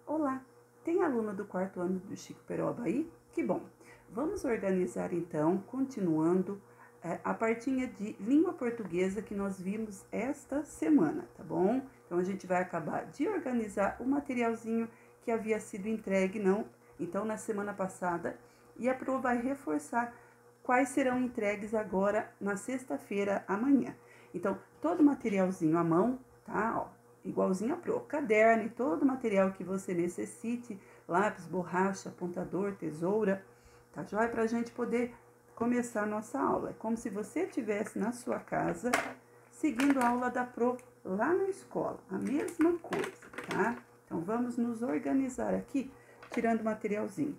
Olá, tem aluno do quarto ano do Chico Peroba aí? Que bom! Vamos organizar então, continuando a partinha de língua portuguesa que nós vimos esta semana, tá bom? Então a gente vai acabar de organizar o materialzinho que havia sido entregue, então na semana passada, e a Pro vai reforçar quais serão entregues agora na sexta-feira, amanhã. Então, todo o materialzinho à mão, tá? Ó, igualzinho a Pro, caderno e todo o material que você necessite, lápis, borracha, apontador, tesoura, tá joia? Pra gente poder começar a nossa aula. É como se você estivesse na sua casa, seguindo a aula da Pro lá na escola, a mesma coisa, tá? Então, vamos nos organizar aqui, tirando o materialzinho.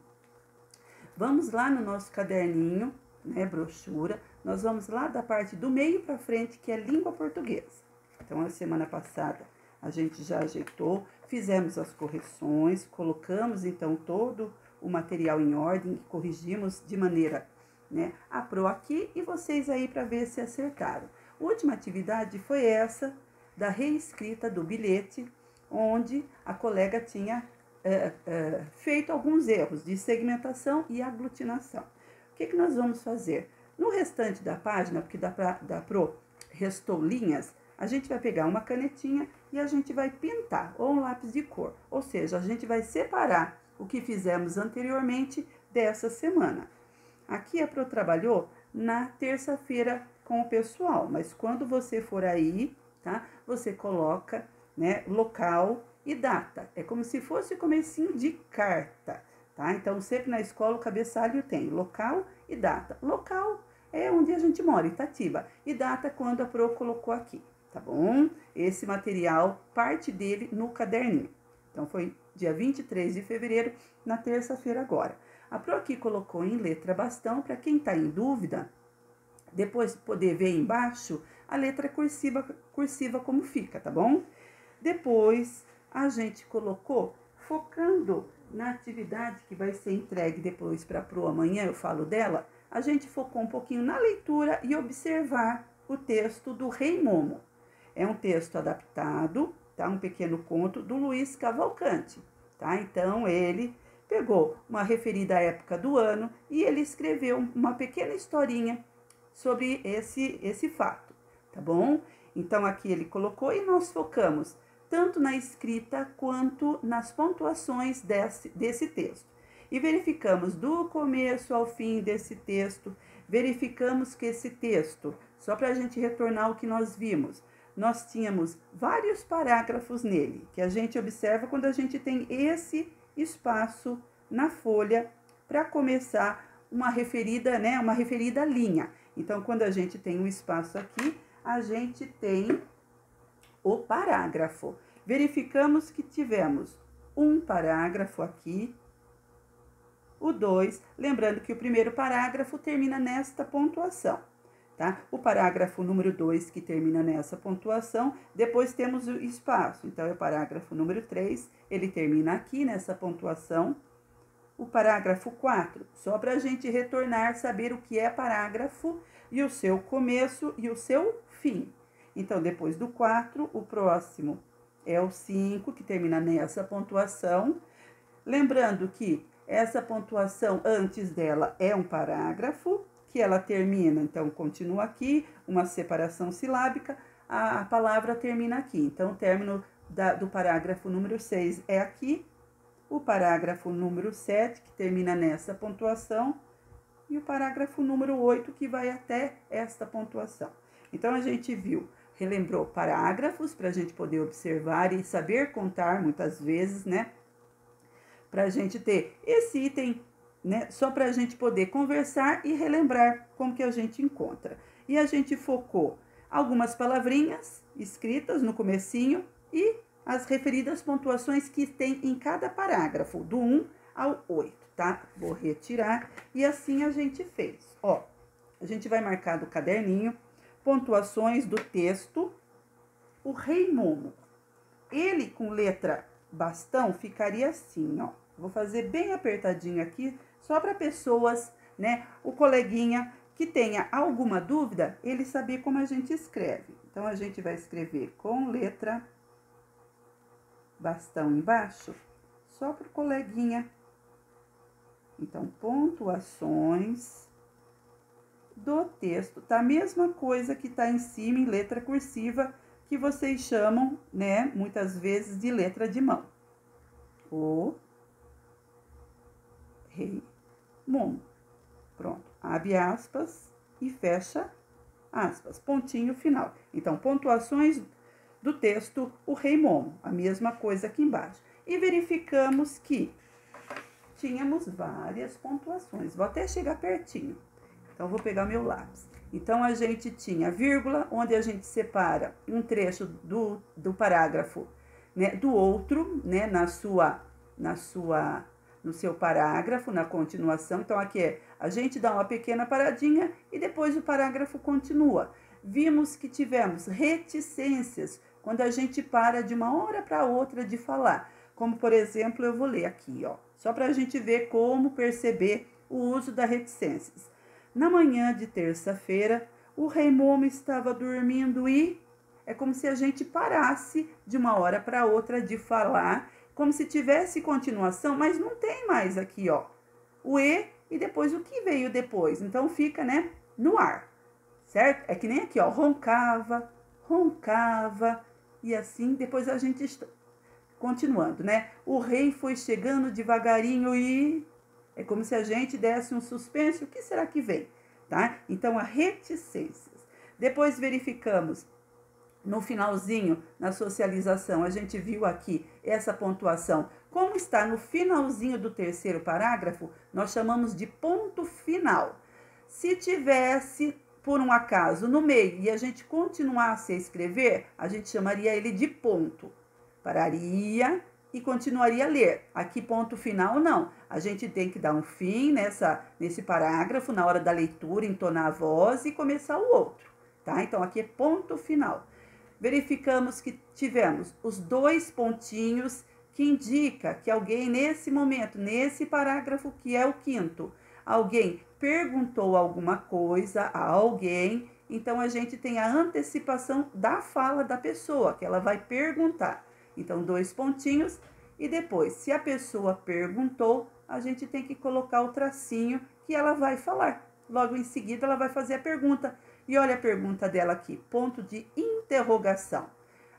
Vamos lá no nosso caderninho, né, brochura, nós vamos lá da parte do meio para frente, que é língua portuguesa. Então, a semana passada a gente já ajeitou, fizemos as correções, colocamos então todo o material em ordem, corrigimos de maneira, né, a Pro aqui e vocês aí para ver se acertaram. A última atividade foi essa da reescrita do bilhete, onde a colega tinha feito alguns erros de segmentação e aglutinação. O que nós vamos fazer? No restante da página, porque da Pro restou linhas, a gente vai pegar uma canetinha e a gente vai pintar, ou um lápis de cor. Ou seja, a gente vai separar o que fizemos anteriormente dessa semana. Aqui a Pro trabalhou na terça-feira com o pessoal, mas quando você for aí, tá? Você coloca, né, local e data. É como se fosse o comecinho de carta, tá? Então, sempre na escola o cabeçalho tem local e data. Local é onde a gente mora, Itatiba. E data quando a Pro colocou aqui, tá bom? Esse material, parte dele no caderninho. Então, foi dia 23 de fevereiro, na terça-feira agora. A Pro aqui colocou em letra bastão, para quem tá em dúvida, depois poder ver embaixo a letra cursiva como fica, tá bom? Depois, a gente colocou, focando na atividade que vai ser entregue depois para a Pro amanhã, eu falo dela, a gente focou um pouquinho na leitura e observar o texto do Rei Momo. É um texto adaptado, tá? Um pequeno conto do Luiz Cavalcante, tá? Então, ele pegou uma referida à época do ano e ele escreveu uma pequena historinha sobre esse fato, tá bom? Então, aqui ele colocou e nós focamos tanto na escrita quanto nas pontuações desse texto. E verificamos do começo ao fim desse texto, verificamos que esse texto, só para a gente retornar ao que nós vimos, nós tínhamos vários parágrafos nele, que a gente observa quando a gente tem esse espaço na folha para começar uma referida, né, uma referida linha. Então, quando a gente tem um espaço aqui, a gente tem o parágrafo. Verificamos que tivemos um parágrafo aqui, o 2, lembrando que o primeiro parágrafo termina nesta pontuação, tá? O parágrafo número 2, que termina nessa pontuação, depois temos o espaço, então é o parágrafo número 3, ele termina aqui nessa pontuação. O parágrafo 4, só para a gente retornar, saber o que é parágrafo e o seu começo e o seu fim. Então, depois do 4, o próximo é o 5, que termina nessa pontuação. Lembrando que essa pontuação antes dela é um parágrafo, que ela termina, então continua aqui, uma separação silábica, a palavra termina aqui. Então, o término do parágrafo número 6 é aqui, o parágrafo número 7, que termina nessa pontuação, e o parágrafo número 8, que vai até esta pontuação. Então, a gente viu, relembrou parágrafos, para a gente poder observar e saber contar muitas vezes, né? Para a gente ter esse item, né? Só para a gente poder conversar e relembrar como que a gente encontra. E a gente focou algumas palavrinhas escritas no comecinho e as referidas pontuações que tem em cada parágrafo, do 1 ao 8, tá? Vou retirar e assim a gente fez. Ó, a gente vai marcar do caderninho pontuações do texto. O Rei Momo, ele com letra bastão ficaria assim, ó. Vou fazer bem apertadinho aqui, só para pessoas, né? O coleguinha que tenha alguma dúvida, ele saber como a gente escreve. Então, a gente vai escrever com letra bastão embaixo, só para o coleguinha. Então, pontuações do texto. Tá a mesma coisa que tá em cima em letra cursiva, que vocês chamam, né, muitas vezes de letra de mão. O Rei Momo. Pronto. Abre aspas e fecha aspas. Pontinho final. Então, pontuações do texto O Rei Momo. A mesma coisa aqui embaixo. E verificamos que tínhamos várias pontuações. Vou até chegar pertinho. Então, vou pegar meu lápis. Então, a gente tinha vírgula, onde a gente separa um trecho do parágrafo, né, do outro, né, no seu parágrafo, na continuação. Então, aqui a gente dá uma pequena paradinha e depois o parágrafo continua. Vimos que tivemos reticências, quando a gente para de uma hora para outra de falar. Como, por exemplo, eu vou ler aqui, ó, só para a gente ver como perceber o uso das reticências. Na manhã de terça-feira, o Rei Momo estava dormindo e é como se a gente parasse de uma hora para outra de falar, como se tivesse continuação, mas não tem mais aqui, ó, o e depois o que veio depois. Então fica, né, no ar, certo? É que nem aqui, ó, roncava, roncava e assim depois a gente continuando, né? O rei foi chegando devagarinho e é como se a gente desse um suspense. O que será que vem? Tá? Então, a reticências. Depois verificamos no finalzinho, na socialização, a gente viu aqui essa pontuação. Como está no finalzinho do terceiro parágrafo, nós chamamos de ponto final. Se tivesse, por um acaso, no meio e a gente continuasse a escrever, a gente chamaria ele de ponto. Pararia e continuaria a ler. Aqui, ponto final, não. A gente tem que dar um fim nesse parágrafo, na hora da leitura, entonar a voz e começar o outro, tá? Então, aqui é ponto final. Verificamos que tivemos os dois pontinhos que indica que alguém, nesse momento, nesse parágrafo, que é o quinto, alguém perguntou alguma coisa a alguém, então a gente tem a antecipação da fala da pessoa, que ela vai perguntar. Então, dois pontinhos e depois, se a pessoa perguntou, a gente tem que colocar o tracinho que ela vai falar. Logo em seguida, ela vai fazer a pergunta. E olha a pergunta dela aqui, ponto de interrogação.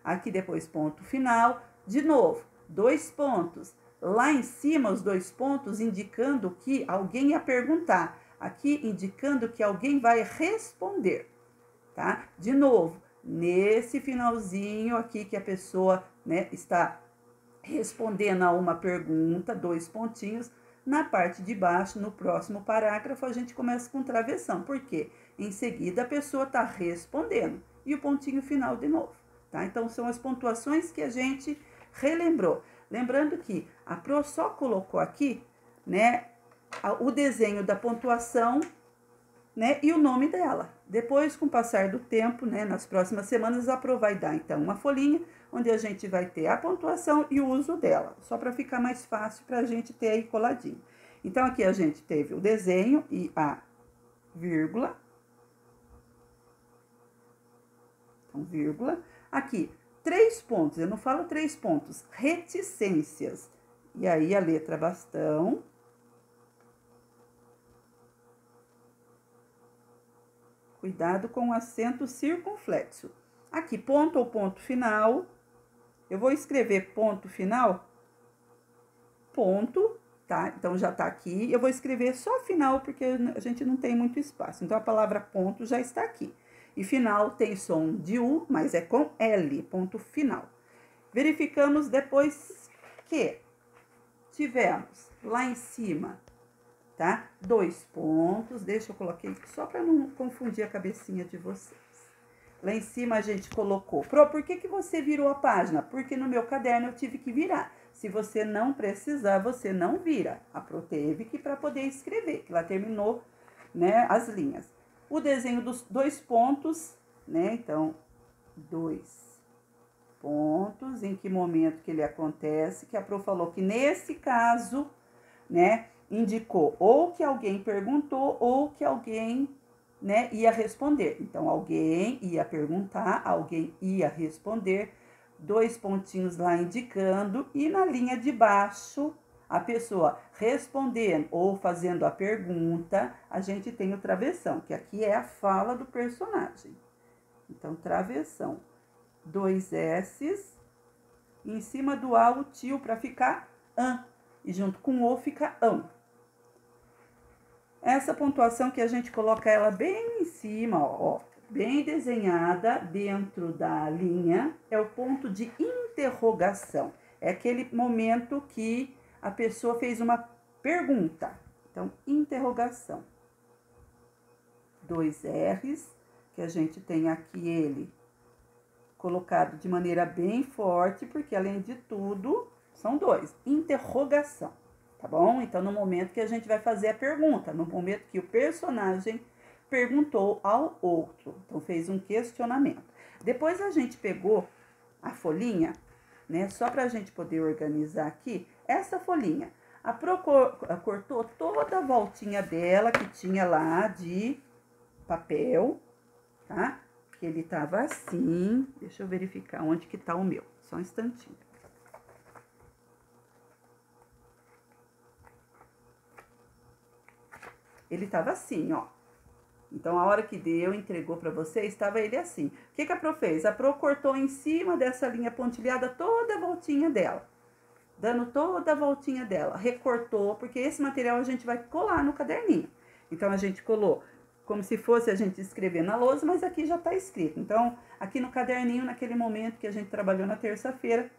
Aqui depois, ponto final. De novo, dois pontos. Lá em cima, os dois pontos indicando que alguém ia perguntar. Aqui, indicando que alguém vai responder, tá? De novo, nesse finalzinho aqui que a pessoa, né, está respondendo a uma pergunta, dois pontinhos. Na parte de baixo, no próximo parágrafo, a gente começa com travessão. Por quê? Em seguida, a pessoa está respondendo. E o pontinho final de novo, tá? Então, são as pontuações que a gente relembrou. Lembrando que a Pro só colocou aqui, né, o desenho da pontuação, né, e o nome dela. Depois, com o passar do tempo, né, nas próximas semanas, a Pro vai dar, então, uma folhinha onde a gente vai ter a pontuação e o uso dela, só para ficar mais fácil para a gente ter aí coladinho. Então, aqui a gente teve o desenho e a vírgula. Então, vírgula. Aqui, 3 pontos, eu não falo 3 pontos, reticências. E aí, a letra bastão. Cuidado com o acento circunflexo. Aqui, ponto ou ponto final. Eu vou escrever ponto final, ponto, tá? Então, já tá aqui. Eu vou escrever só final, porque a gente não tem muito espaço. Então, a palavra ponto já está aqui. E final tem som de U, mas é com L, ponto final. Verificamos depois que tivemos lá em cima, tá? 2 pontos. Deixa eu coloquei só para não confundir a cabecinha de vocês. Lá em cima a gente colocou. Pro, por que você virou a página? Porque no meu caderno eu tive que virar. Se você não precisar, você não vira. A Pro teve que para poder escrever, que ela terminou, né, as linhas. O desenho dos 2 pontos, né? Então, 2 pontos. Em que momento que ele acontece? Que a Pro falou que nesse caso, né, indicou ou que alguém perguntou ou que alguém, né, ia responder. Então, alguém ia perguntar, alguém ia responder. 2 pontinhos lá indicando, e na linha de baixo, a pessoa respondendo ou fazendo a pergunta, a gente tem o travessão, que aqui é a fala do personagem. Então, travessão, 2 S's, em cima do A o tio para ficar an, e junto com o fica ão. Essa pontuação que a gente coloca ela bem em cima, ó, bem desenhada dentro da linha, é o ponto de interrogação. É aquele momento que a pessoa fez uma pergunta. Então, interrogação. 2 R's, que a gente tem aqui ele colocado de maneira bem forte, porque além de tudo, são 2. Interrogação, tá bom? Então, no momento que a gente vai fazer a pergunta, no momento que o personagem perguntou ao outro, então fez um questionamento. Depois a gente pegou a folhinha, né, só pra gente poder organizar aqui, essa folhinha. A Pro cortou toda a voltinha dela que tinha lá de papel, tá? Que ele tava assim. Deixa eu verificar onde que tá o meu. Só um instantinho. Ele tava assim, ó. Então, a hora que deu, entregou para você, estava ele assim. O que a Pro fez? A Pro cortou em cima dessa linha pontilhada toda a voltinha dela. Dando toda a voltinha dela. Recortou, porque esse material a gente vai colar no caderninho. Então, a gente colou como se fosse a gente escrever na lousa, mas aqui já está escrito. Então, aqui no caderninho, naquele momento que a gente trabalhou na terça-feira,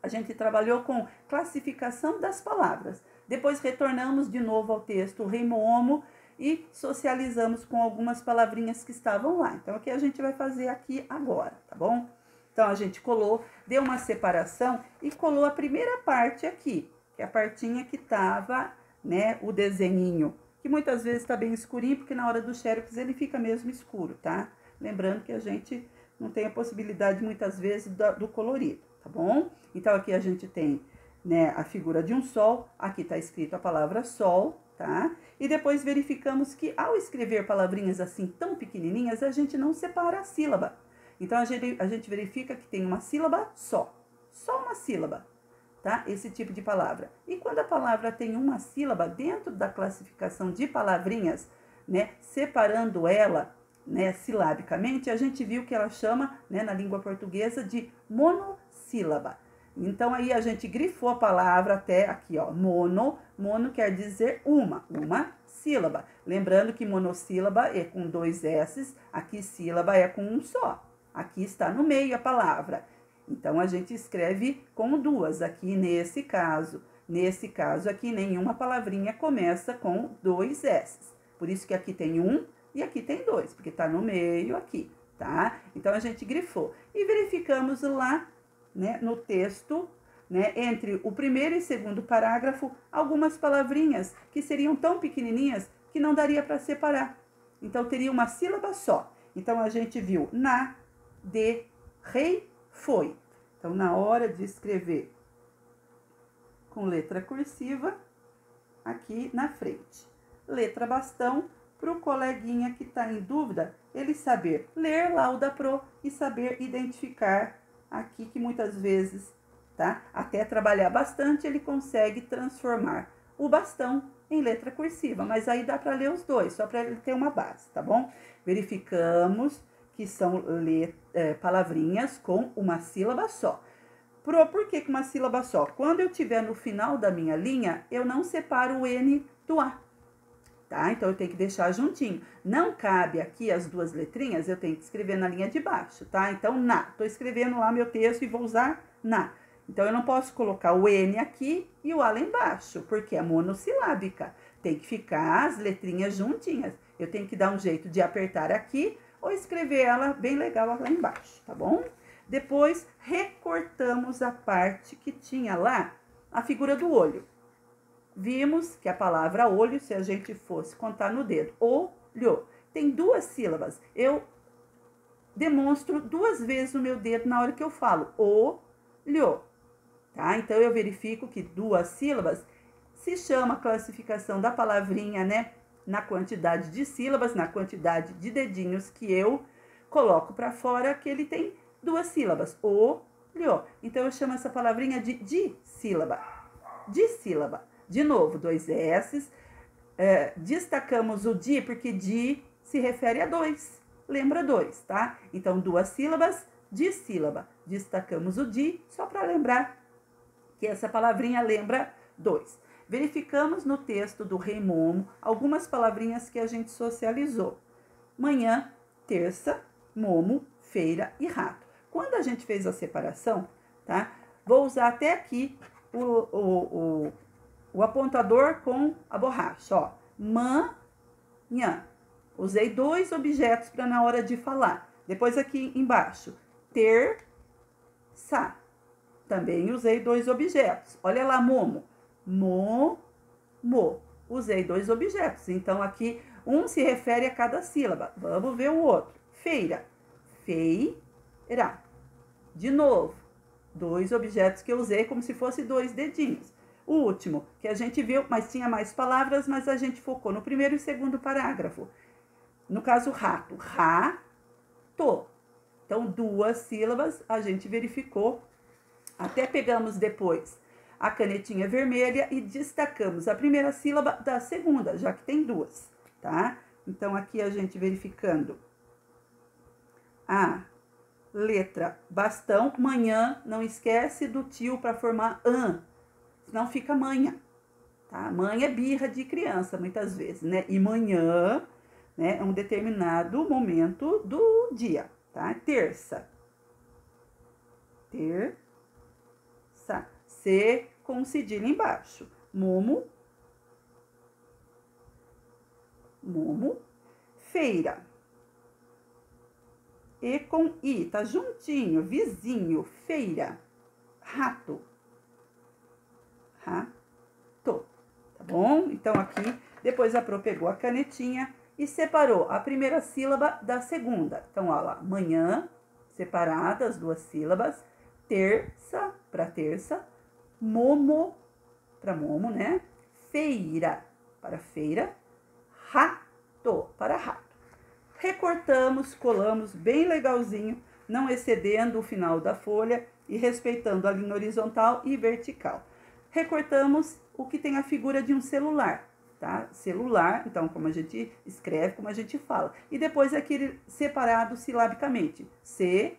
a gente trabalhou com classificação das palavras. Depois retornamos de novo ao texto Reimomo e socializamos com algumas palavrinhas que estavam lá. Então, o que a gente vai fazer aqui agora, tá bom? Então, a gente colou, deu uma separação e colou a primeira parte aqui, que é a partinha que tava, né, o desenhinho, que muitas vezes tá bem escurinho, porque na hora do xerox ele fica mesmo escuro, tá? Lembrando que a gente não tem a possibilidade, muitas vezes, do colorido, tá bom? Então, aqui a gente tem, né, a figura de um sol, aqui tá escrito a palavra sol, tá? E depois verificamos que ao escrever palavrinhas assim tão pequenininhas, a gente não separa a sílaba. Então, a gente verifica que tem uma sílaba só uma sílaba, tá? Esse tipo de palavra. E quando a palavra tem uma sílaba, dentro da classificação de palavrinhas, né, separando ela, né, silabicamente, a gente viu que ela chama, né, na língua portuguesa de monossílaba. Então, aí a gente grifou a palavra até aqui, ó, mono quer dizer uma sílaba. Lembrando que monossílaba é com 2 S's, aqui sílaba é com um só. Aqui está no meio a palavra. Então, a gente escreve com 2 aqui nesse caso. Nesse caso aqui, nenhuma palavrinha começa com 2 S's. Por isso que aqui tem 1 e aqui tem 2, porque tá no meio aqui, tá? Então, a gente grifou. E verificamos lá, né, no texto, né, entre o primeiro e segundo parágrafo, algumas palavrinhas que seriam tão pequenininhas que não daria para separar. Então, teria uma sílaba só. Então, a gente viu na, de, rei, foi. Então, na hora de escrever com letra cursiva, aqui na frente. Letra bastão, para o coleguinha que está em dúvida, ele saber ler lá o da Pro e saber identificar aqui que muitas vezes, tá? Até trabalhar bastante, ele consegue transformar o bastão em letra cursiva, mas aí dá para ler os dois, só para ele ter uma base, tá bom? Verificamos que são palavrinhas com uma sílaba só. Por que com uma sílaba só? Quando eu tiver no final da minha linha, eu não separo o N do A, tá? Então, eu tenho que deixar juntinho. Não cabe aqui as duas letrinhas, eu tenho que escrever na linha de baixo, tá? Então, na. Tô escrevendo lá meu texto e vou usar na. Então, eu não posso colocar o N aqui e o A lá embaixo, porque é monossilábica. Tem que ficar as letrinhas juntinhas. Eu tenho que dar um jeito de apertar aqui ou escrever ela bem legal lá embaixo, tá bom? Depois, recortamos a parte que tinha lá a figura do olho. Vimos que a palavra olho, se a gente fosse contar no dedo, olho, tem 2 sílabas. Eu demonstro 2 vezes o meu dedo na hora que eu falo olho, tá? Então, eu verifico que 2 sílabas se chama classificação da palavrinha, né? Na quantidade de sílabas, na quantidade de dedinhos que eu coloco para fora, que ele tem 2 sílabas, olho. Então, eu chamo essa palavrinha de dissílaba. Dissílaba. De novo, 2 S's. Destacamos o di, porque di se refere a 2. Lembra 2, tá? Então, 2 sílabas, dissílaba. Destacamos o di, só para lembrar que essa palavrinha lembra 2. Verificamos no texto do Rei Momo algumas palavrinhas que a gente socializou. Manhã, terça, momo, feira e rato. Quando a gente fez a separação, tá? Vou usar até aqui o apontador com a borracha, ó. Manhã. Usei 2 objetos para na hora de falar. Depois aqui embaixo, terça. Também usei 2 objetos. Olha lá, momo. Mo. Usei 2 objetos. Então, aqui, um se refere a cada sílaba. Vamos ver o outro. Feira. Feira. De novo, 2 objetos que eu usei como se fosse 2 dedinhos. O último, que a gente viu, mas tinha mais palavras, mas a gente focou no primeiro e segundo parágrafo. No caso, rato. Rato. Então, 2 sílabas a gente verificou. Até pegamos depois a canetinha vermelha e destacamos a primeira sílaba da segunda, já que tem 2, tá? Então, aqui a gente verificando a letra bastão. Manhã, não esquece do tio para formar an, senão fica manha, tá? Manha é birra de criança, muitas vezes, né? E manhã, né, é um determinado momento do dia, tá? Terça. C com cedilha embaixo. Momo. Feira. E com I, tá juntinho, vizinho, feira. Rato. Tá bom? Então, aqui, depois a Pro pegou a canetinha e separou a primeira sílaba da segunda. Então, ó lá, manhã, separadas, 2 sílabas. Terça, para terça. Momo, para momo, né? Feira, para feira. Rato, para rato. Recortamos, colamos bem legalzinho, não excedendo o final da folha e respeitando a linha horizontal e vertical. Recortamos o que tem a figura de um celular, tá? Celular, então, como a gente escreve, como a gente fala. E depois aquele separado silabicamente. Celular.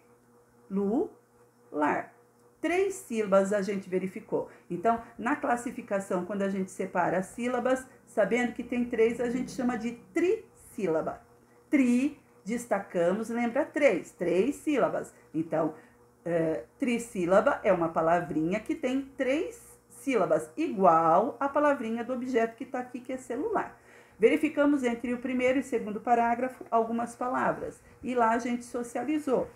3 sílabas a gente verificou. Então, na classificação, quando a gente separa as sílabas, sabendo que tem 3, a gente chama de trissílaba. Destacamos, lembra 3 sílabas. Então, trissílaba é uma palavrinha que tem 3 sílabas, igual a palavrinha do objeto que está aqui, que é celular. Verificamos entre o primeiro e segundo parágrafo algumas palavras. E lá a gente socializou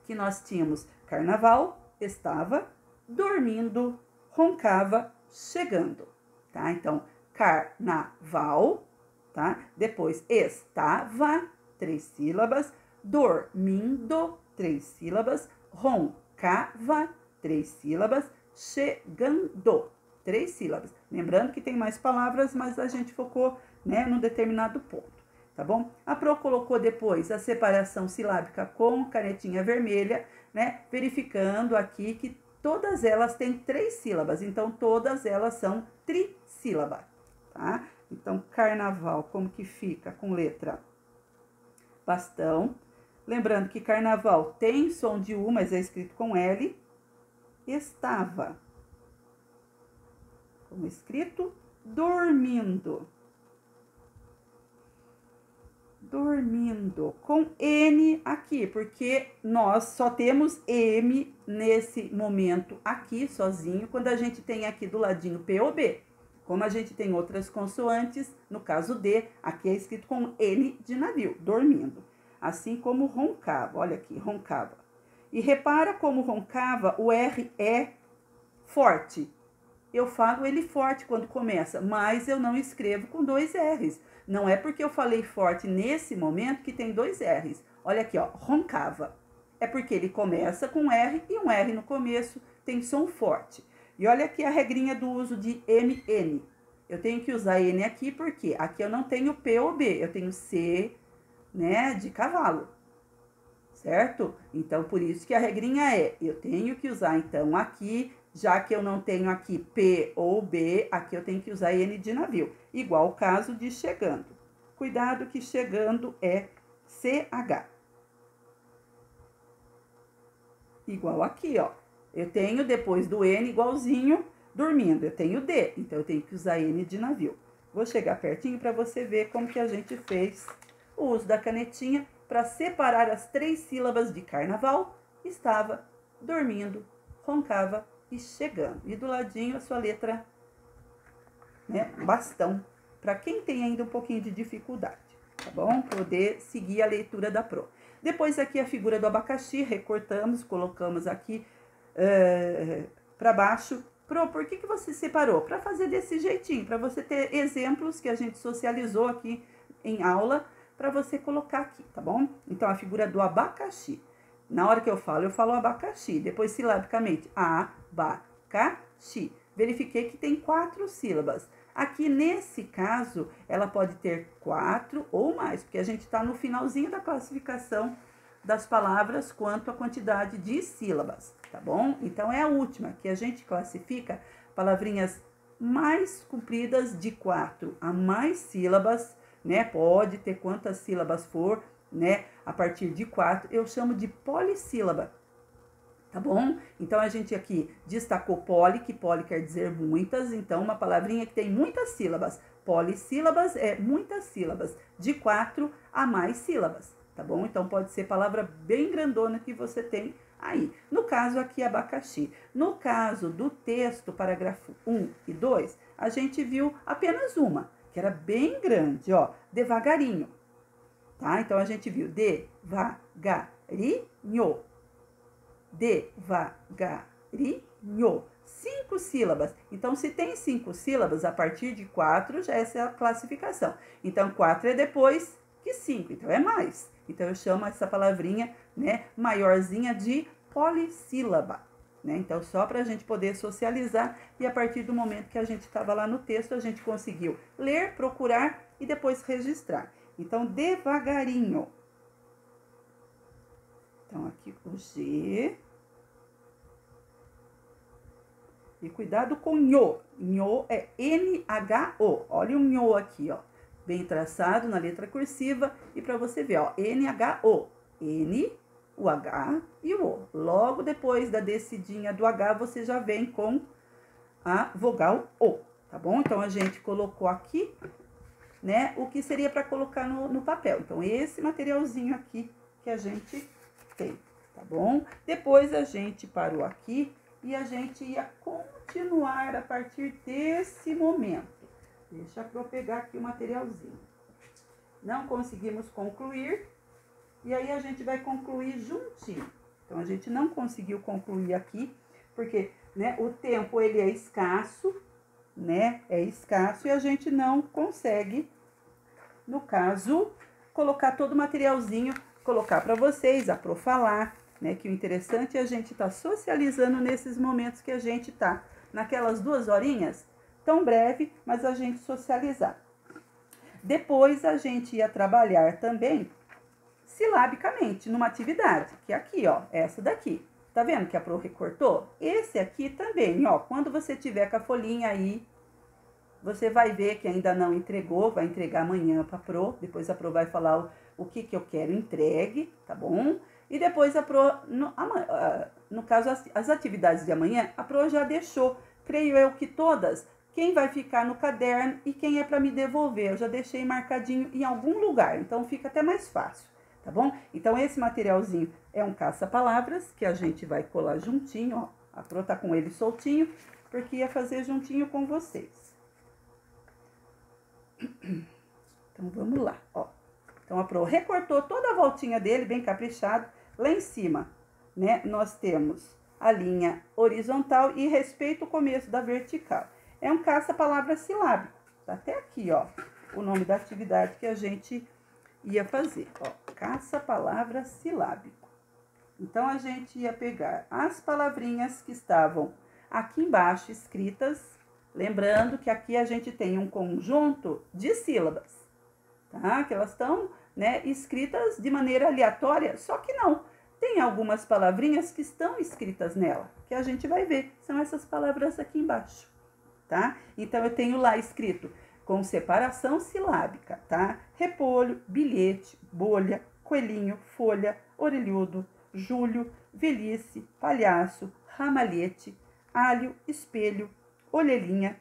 que nós tínhamos carnaval, estava, dormindo, roncava, chegando, tá? Então, carnaval, tá? Depois, estava, 3 sílabas, dormindo, 3 sílabas, roncava, 3 sílabas, chegando, 3 sílabas. Lembrando que tem mais palavras, mas a gente focou, né, num determinado ponto, tá bom? A Pro colocou depois a separação silábica com canetinha vermelha, né, verificando aqui que todas elas têm 3 sílabas, então todas elas são trissílaba, tá? Então, carnaval, como que fica com letra bastão? Lembrando que carnaval tem som de U, mas é escrito com L. Estava, como escrito, dormindo. Dormindo, com N aqui, porque nós só temos M nesse momento aqui, sozinho, quando a gente tem aqui do ladinho P ou B. Como a gente tem outras consoantes, no caso D, aqui é escrito com N de navio, dormindo. Assim como roncava, olha aqui, roncava. E repara como roncava, o R é forte. Eu falo ele forte quando começa, mas eu não escrevo com 2 R's. Não é porque eu falei forte nesse momento que tem 2 R's. Olha aqui, ó, roncava. É porque ele começa com R e um R no começo tem som forte. E olha aqui a regrinha do uso de MN. Eu tenho que usar N aqui porque aqui eu não tenho P ou B, eu tenho C, né, de cavalo. certo? Então, por isso que a regrinha é, eu tenho que usar, então, aqui, já que eu não tenho aqui P ou B, aqui eu tenho que usar N de navio. Igual o caso de chegando. Cuidado que chegando é CH. Igual aqui, ó. Eu tenho depois do N igualzinho dormindo. Eu tenho D, então eu tenho que usar N de navio. Vou chegar pertinho para você ver como que a gente fez o uso da canetinha para separar as 3 sílabas de carnaval. Estava, dormindo, roncava e chegando. E do ladinho a sua letra, né, bastão, para quem tem ainda um pouquinho de dificuldade, tá bom? Poder seguir a leitura da Pro. Depois aqui a figura do abacaxi, recortamos, colocamos aqui para baixo. Pro, por que você separou? Para fazer desse jeitinho, para você ter exemplos que a gente socializou aqui em aula, para você colocar aqui, tá bom? Então, a figura do abacaxi. Na hora que eu falo abacaxi. Depois, silabicamente, abacaxi. Verifiquei que tem 4 sílabas. Aqui, nesse caso, ela pode ter 4 ou mais, porque a gente está no finalzinho da classificação das palavras quanto à quantidade de sílabas, tá bom? Então, é a última, que a gente classifica palavrinhas mais compridas de 4 a mais sílabas, né? Pode ter quantas sílabas for, né? A partir de 4, eu chamo de polissílaba, tá bom? Então, a gente aqui destacou poli, que poli quer dizer muitas, então, uma palavrinha que tem muitas sílabas. Polissílabas é muitas sílabas, de 4 a mais sílabas, tá bom? Então, pode ser palavra bem grandona que você tem aí. No caso aqui, abacaxi. No caso do texto, parágrafo 1 e 2, a gente viu apenas uma, que era bem grande, ó, devagarinho, tá? Então, a gente viu devagarinho. Devagarinho. 5 sílabas. Então, se tem 5 sílabas, a partir de 4 já essa é a classificação. Então, 4 é depois que 5, então é mais. Então, eu chamo essa palavrinha, né, maiorzinha de polissílaba, né? Então, só para a gente poder socializar e a partir do momento que a gente estava lá no texto, a gente conseguiu ler, procurar e depois registrar. Então, devagarinho. Então, aqui o G. E cuidado com nho. Nho é N-H-O. Olha o nho aqui, ó. Bem traçado na letra cursiva. E para você ver, ó, N-H-O. N, o H e o O. Logo depois da descidinha do H, você já vem com a vogal O, tá bom? Então, a gente colocou aqui, né, o que seria para colocar no papel. Então, esse materialzinho aqui que a gente tem, tá bom? Depois, a gente parou aqui e a gente ia continuar a partir desse momento. Deixa eu pegar aqui o materialzinho. Não conseguimos concluir, e aí a gente vai concluir juntinho. Então, a gente não conseguiu concluir aqui, porque, né, o tempo, ele é escasso, né? É escasso e a gente não consegue, no caso, colocar todo o materialzinho, colocar para vocês, a Pro falar, né? Que o interessante é a gente estar socializando nesses momentos que a gente tá naquelas 2 horinhas, tão breve, mas a gente socializar. Depois a gente ia trabalhar também silabicamente numa atividade, que é aqui, ó, essa daqui. Tá vendo que a Pro recortou? Esse aqui também, ó, quando você tiver com a folhinha aí, você vai ver que ainda não entregou, vai entregar amanhã pra Pro, depois a Pro vai falar o que eu quero entregue, tá bom? E depois a Pro, no caso, as atividades de amanhã, a Pro já deixou, creio eu que todas, quem vai ficar no caderno e quem é para me devolver. Eu já deixei marcadinho em algum lugar, então fica até mais fácil, tá bom? Então, esse materialzinho é um caça-palavras, que a gente vai colar juntinho, ó. A Pro tá com ele soltinho, porque ia fazer juntinho com vocês. Então, vamos lá, ó. Então, a Pro recortou toda a voltinha dele, bem caprichado. Lá em cima, né, nós temos a linha horizontal e respeita o começo da vertical. É um caça-palavra silábico. Tá até aqui, ó, o nome da atividade que a gente ia fazer, ó. Caça-palavra silábico. Então, a gente ia pegar as palavrinhas que estavam aqui embaixo escritas, lembrando que aqui a gente tem um conjunto de sílabas, tá? Que elas estão, né, escritas de maneira aleatória, só que não. Tem algumas palavrinhas que estão escritas nela, que a gente vai ver. São essas palavras aqui embaixo, tá? Então, eu tenho lá escrito com separação silábica, tá? Repolho, bilhete, bolha, coelhinho, folha, orelhudo, julho, velhice, palhaço, ramalhete, alho, espelho, orelhinha,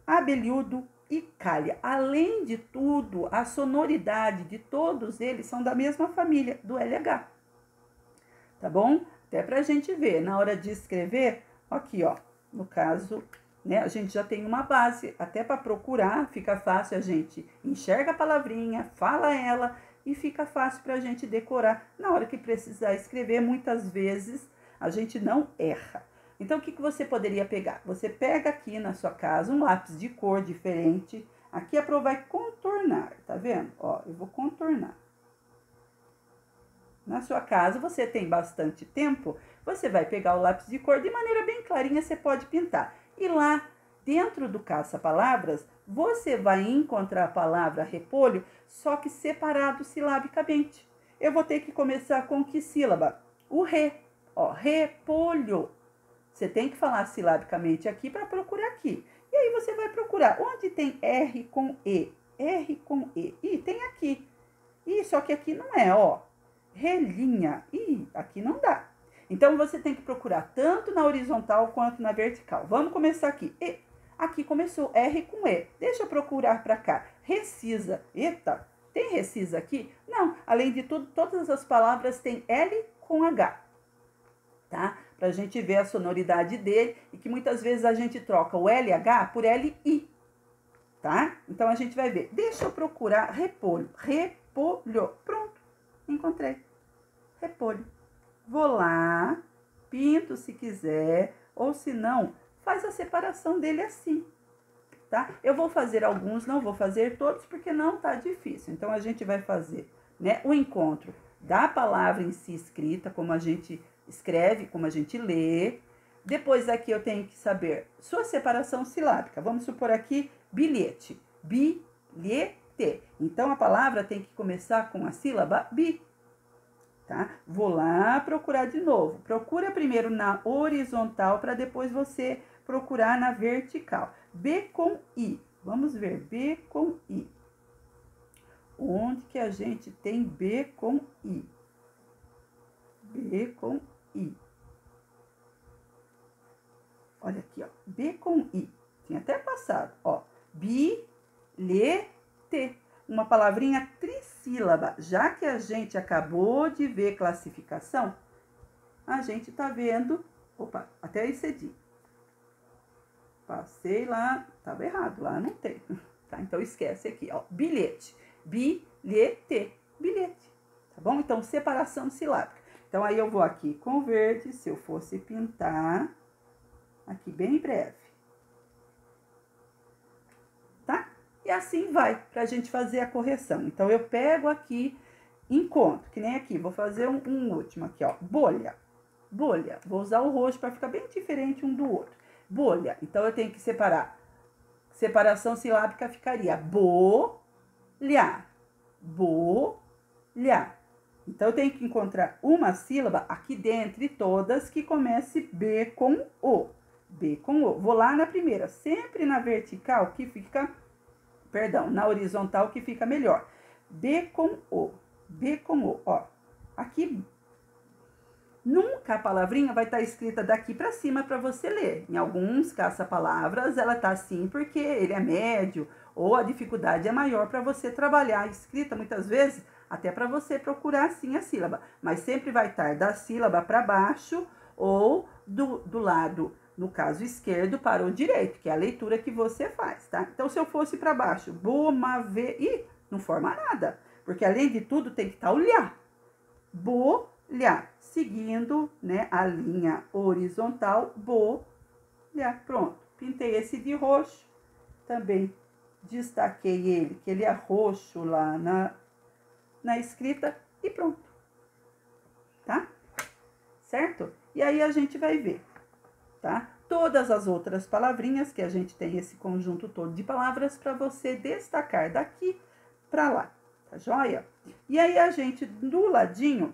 abelhudo e calha. Além de tudo, a sonoridade de todos eles são da mesma família, do LH. Tá bom? Até pra gente ver, na hora de escrever, aqui, ó, no caso, né, a gente já tem uma base, até para procurar, fica fácil, a gente enxerga a palavrinha, fala ela e fica fácil pra gente decorar. Na hora que precisar escrever, muitas vezes a gente não erra. Então, o que você poderia pegar? Você pega aqui na sua casa um lápis de cor diferente, aqui a Pro vai contornar, tá vendo? Ó, eu vou contornar. Na sua casa, você tem bastante tempo, você vai pegar o lápis de cor de maneira bem clarinha, você pode pintar. E lá, dentro do caça-palavras, você vai encontrar a palavra repolho, só que separado silabicamente. Eu vou ter que começar com que sílaba? O re, ó, repolho. Você tem que falar silabicamente aqui para procurar aqui. E aí você vai procurar onde tem R com E. R com E. Ih, tem aqui. Ih, só que aqui não é, ó. Relinha. Ih, aqui não dá. Então, você tem que procurar tanto na horizontal quanto na vertical. Vamos começar aqui. E, aqui começou R com E. Deixa eu procurar para cá. Recisa. Eita, tem recisa aqui? Não. Além de tudo, todas as palavras têm L com H. Tá? Pra gente ver a sonoridade dele e que muitas vezes a gente troca o LH por LI. Tá? Então, a gente vai ver. Deixa eu procurar repolho. Repolho. Pronto. Encontrei. Repolho. Vou lá, pinto se quiser, ou se não, faz a separação dele assim, tá? Eu vou fazer alguns, não vou fazer todos, porque não tá difícil. Então, a gente vai fazer, né, o encontro da palavra em si escrita, como a gente escreve, como a gente lê. Depois, aqui eu tenho que saber sua separação silábica. Vamos supor aqui, bilhete. Bilhete. Então, a palavra tem que começar com a sílaba bi. Tá? Vou lá procurar de novo. Procura primeiro na horizontal para depois você procurar na vertical. B com I. Vamos ver. B com I. Onde que a gente tem B com I? B com I. Olha aqui, ó. B com I. Tinha até passado, ó. Bilhete. Uma palavrinha trissílaba. Já que a gente acabou de ver classificação, a gente tá vendo... Opa, até excedi. Passei lá, tava errado, lá não tem. Tá? Então, esquece aqui, ó. Bilhete. Bilhete. Bilhete. Tá bom? Então, separação silábica. Então, aí eu vou aqui com verde, se eu fosse pintar, aqui bem breve. Tá? E assim vai, pra gente fazer a correção. Então, eu pego aqui, encontro, que nem aqui, vou fazer um último aqui, ó. Bolha. Bolha. Vou usar o roxo para ficar bem diferente um do outro. Bolha. Então, eu tenho que separar. Separação silábica ficaria bolha. Bolha. Então, eu tenho que encontrar uma sílaba aqui dentre todas que comece B com O. B com O. Vou lá na primeira. Sempre na vertical que fica... Perdão, na horizontal que fica melhor. B com O. B com O. Ó. Aqui... Nunca a palavrinha vai estar escrita daqui para cima para você ler. Em alguns caça-palavras, ela tá assim porque ele é médio ou a dificuldade é maior para você trabalhar a escrita, muitas vezes, até para você procurar assim a sílaba. Mas sempre vai estar da sílaba para baixo ou do lado, no caso esquerdo, para o direito, que é a leitura que você faz, tá? Então, se eu fosse para baixo, bomave, ih, não forma nada, porque além de tudo tem que estar olhar. Bolha, seguindo, né, a linha horizontal, bolha, pronto. Pintei esse de roxo, também destaquei ele, que ele é roxo lá na escrita e pronto, tá? Certo? E aí a gente vai ver, tá? Todas as outras palavrinhas que a gente tem esse conjunto todo de palavras para você destacar daqui para lá, tá joia? E aí a gente, do ladinho,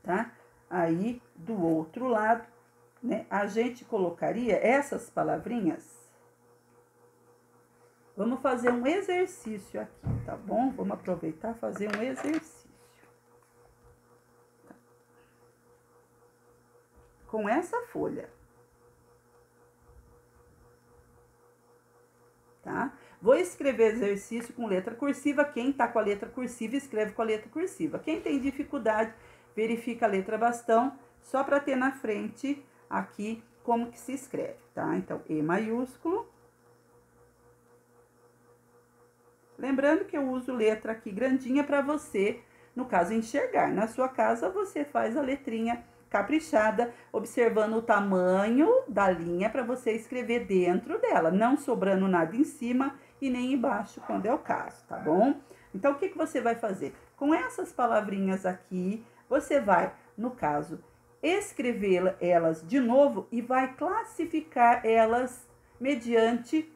tá? Aí, do outro lado, né, a gente colocaria essas palavrinhas. Vamos fazer um exercício aqui, tá bom? Vamos aproveitar e fazer um exercício. Tá. Com essa folha. Tá? Vou escrever exercício com letra cursiva. Quem tá com a letra cursiva, escreve com a letra cursiva. Quem tem dificuldade, verifica a letra bastão, só para ter na frente aqui como que se escreve, tá? Então, E maiúsculo. Lembrando que eu uso letra aqui grandinha para você, no caso, enxergar. Na sua casa, você faz a letrinha caprichada, observando o tamanho da linha para você escrever dentro dela, não sobrando nada em cima e nem embaixo, quando é o caso, tá bom? Então, o que você vai fazer? Com essas palavrinhas aqui, você vai, no caso, escrever elas de novo e vai classificar elas mediante,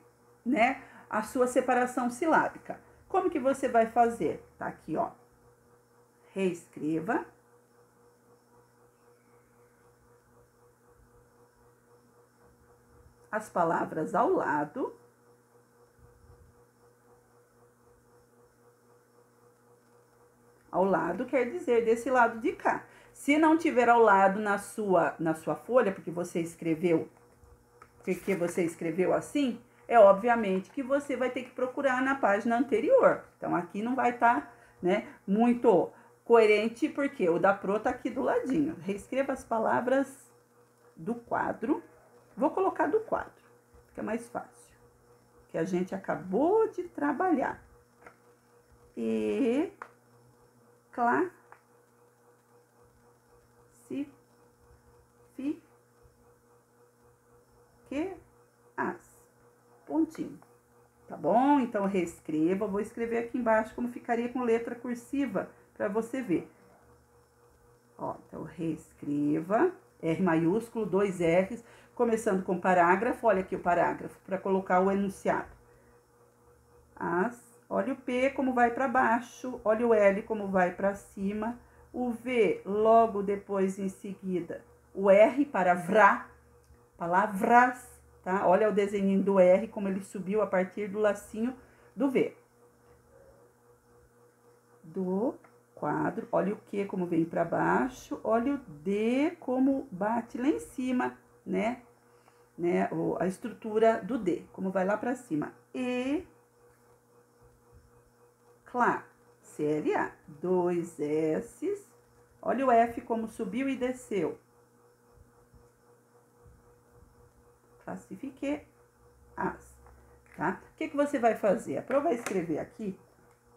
né, a sua separação silábica. Como que você vai fazer? Tá aqui, ó. Reescreva. As palavras ao lado. Ao lado quer dizer desse lado de cá. Se não tiver ao lado na sua folha, porque você escreveu assim, é obviamente que você vai ter que procurar na página anterior. Então, aqui não vai estar, né, muito coerente, porque o da Pro tá aqui do ladinho. Reescreva as palavras do quadro. Vou colocar do quadro, fica mais fácil. Que a gente acabou de trabalhar. E pontinho. Tá bom? Então, reescreva. Vou escrever aqui embaixo como ficaria com letra cursiva, para você ver. Ó, então, reescreva. R maiúsculo, 2 R's, começando com parágrafo. Olha aqui o parágrafo, para colocar o enunciado. Olha o P como vai para baixo. Olha o L como vai para cima. O V, logo depois, em seguida. O R para vrá, palavras. Tá? Olha o desenho do R, como ele subiu a partir do lacinho do V. Do quadro, olha o Q como vem para baixo, olha o D como bate lá em cima, né? A estrutura do D, como vai lá para cima. E, CLA, 2 S's, olha o F como subiu e desceu. Classifiquei as, tá? O que você vai fazer? A Pro vai escrever aqui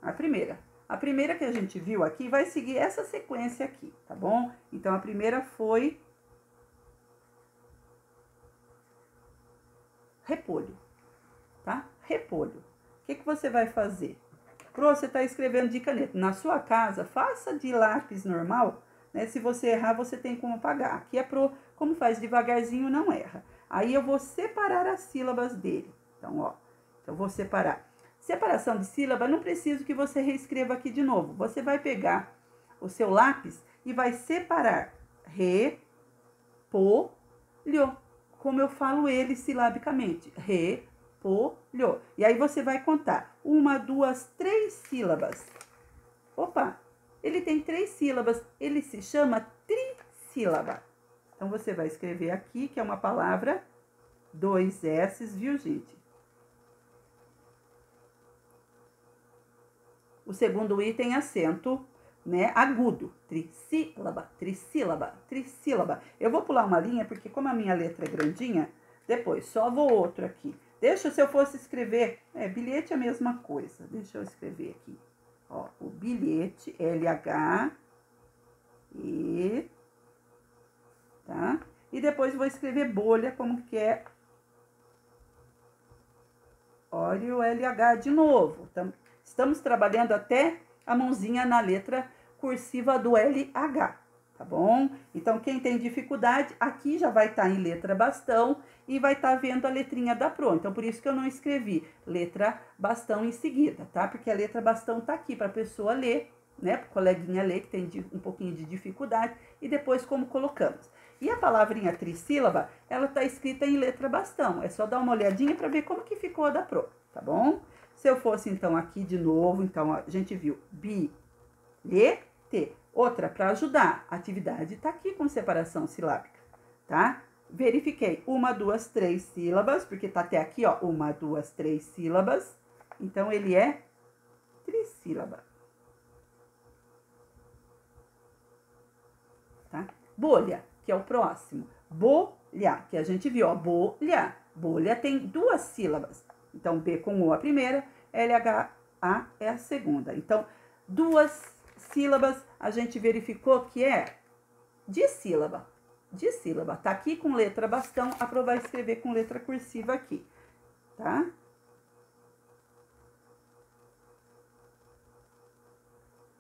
a primeira. A primeira que a gente viu aqui vai seguir essa sequência aqui, tá bom? Então, a primeira foi repolho, tá? Repolho. O que você vai fazer? Pro, você tá escrevendo de caneta. Na sua casa, faça de lápis normal, né? Se você errar, você tem como apagar. Aqui a Pro, como faz devagarzinho, não erra. Aí, eu vou separar as sílabas dele. Então, ó, eu vou separar. Separação de sílaba, não preciso que você reescreva aqui de novo. Você vai pegar o seu lápis e vai separar re, po, lho. Como eu falo ele silabicamente. Re, po, lho. E aí, você vai contar 1, 2, 3 sílabas. Opa, ele tem 3 sílabas. Ele se chama trissílaba. Então, você vai escrever aqui, que é uma palavra, 2 S's, viu, gente? O segundo I tem acento, né, agudo. Trissílaba, trissílaba, trissílaba. Eu vou pular uma linha, porque como a minha letra é grandinha, depois só vou outro aqui. Deixa, se eu fosse escrever, bilhete é a mesma coisa. Deixa eu escrever aqui. Ó, o bilhete, LH, E, tá? E depois vou escrever bolha, como que é. Olha o LH de novo. Então, estamos trabalhando até a mãozinha na letra cursiva do LH, tá bom? Então, quem tem dificuldade, aqui já vai estar em letra bastão e vai estar vendo a letrinha da Pro. Então, por isso que eu não escrevi letra bastão em seguida, tá? Porque a letra bastão tá aqui para a pessoa ler, né, para o coleguinha ler, que tem um pouquinho de dificuldade, e depois como colocamos. E a palavrinha trissílaba, ela está escrita em letra bastão. É só dar uma olhadinha para ver como que ficou a da Pro, tá bom? Se eu fosse, então, aqui de novo, então, a gente viu bi, lê, te. Outra, para ajudar, a atividade está aqui com separação silábica, tá? Verifiquei 1, 2, 3 sílabas, porque tá até aqui, ó, 1, 2, 3 sílabas. Então, ele é trissílaba. Tá? Bolha, que é o próximo. Bolha, que a gente viu, ó, bolha. Bolha tem 2 sílabas. Então, B com O a primeira, LHA é a segunda. Então, 2 sílabas, a gente verificou que é dissílaba. Dissílaba. Tá aqui com letra bastão, a Pro vai escrever com letra cursiva aqui, tá?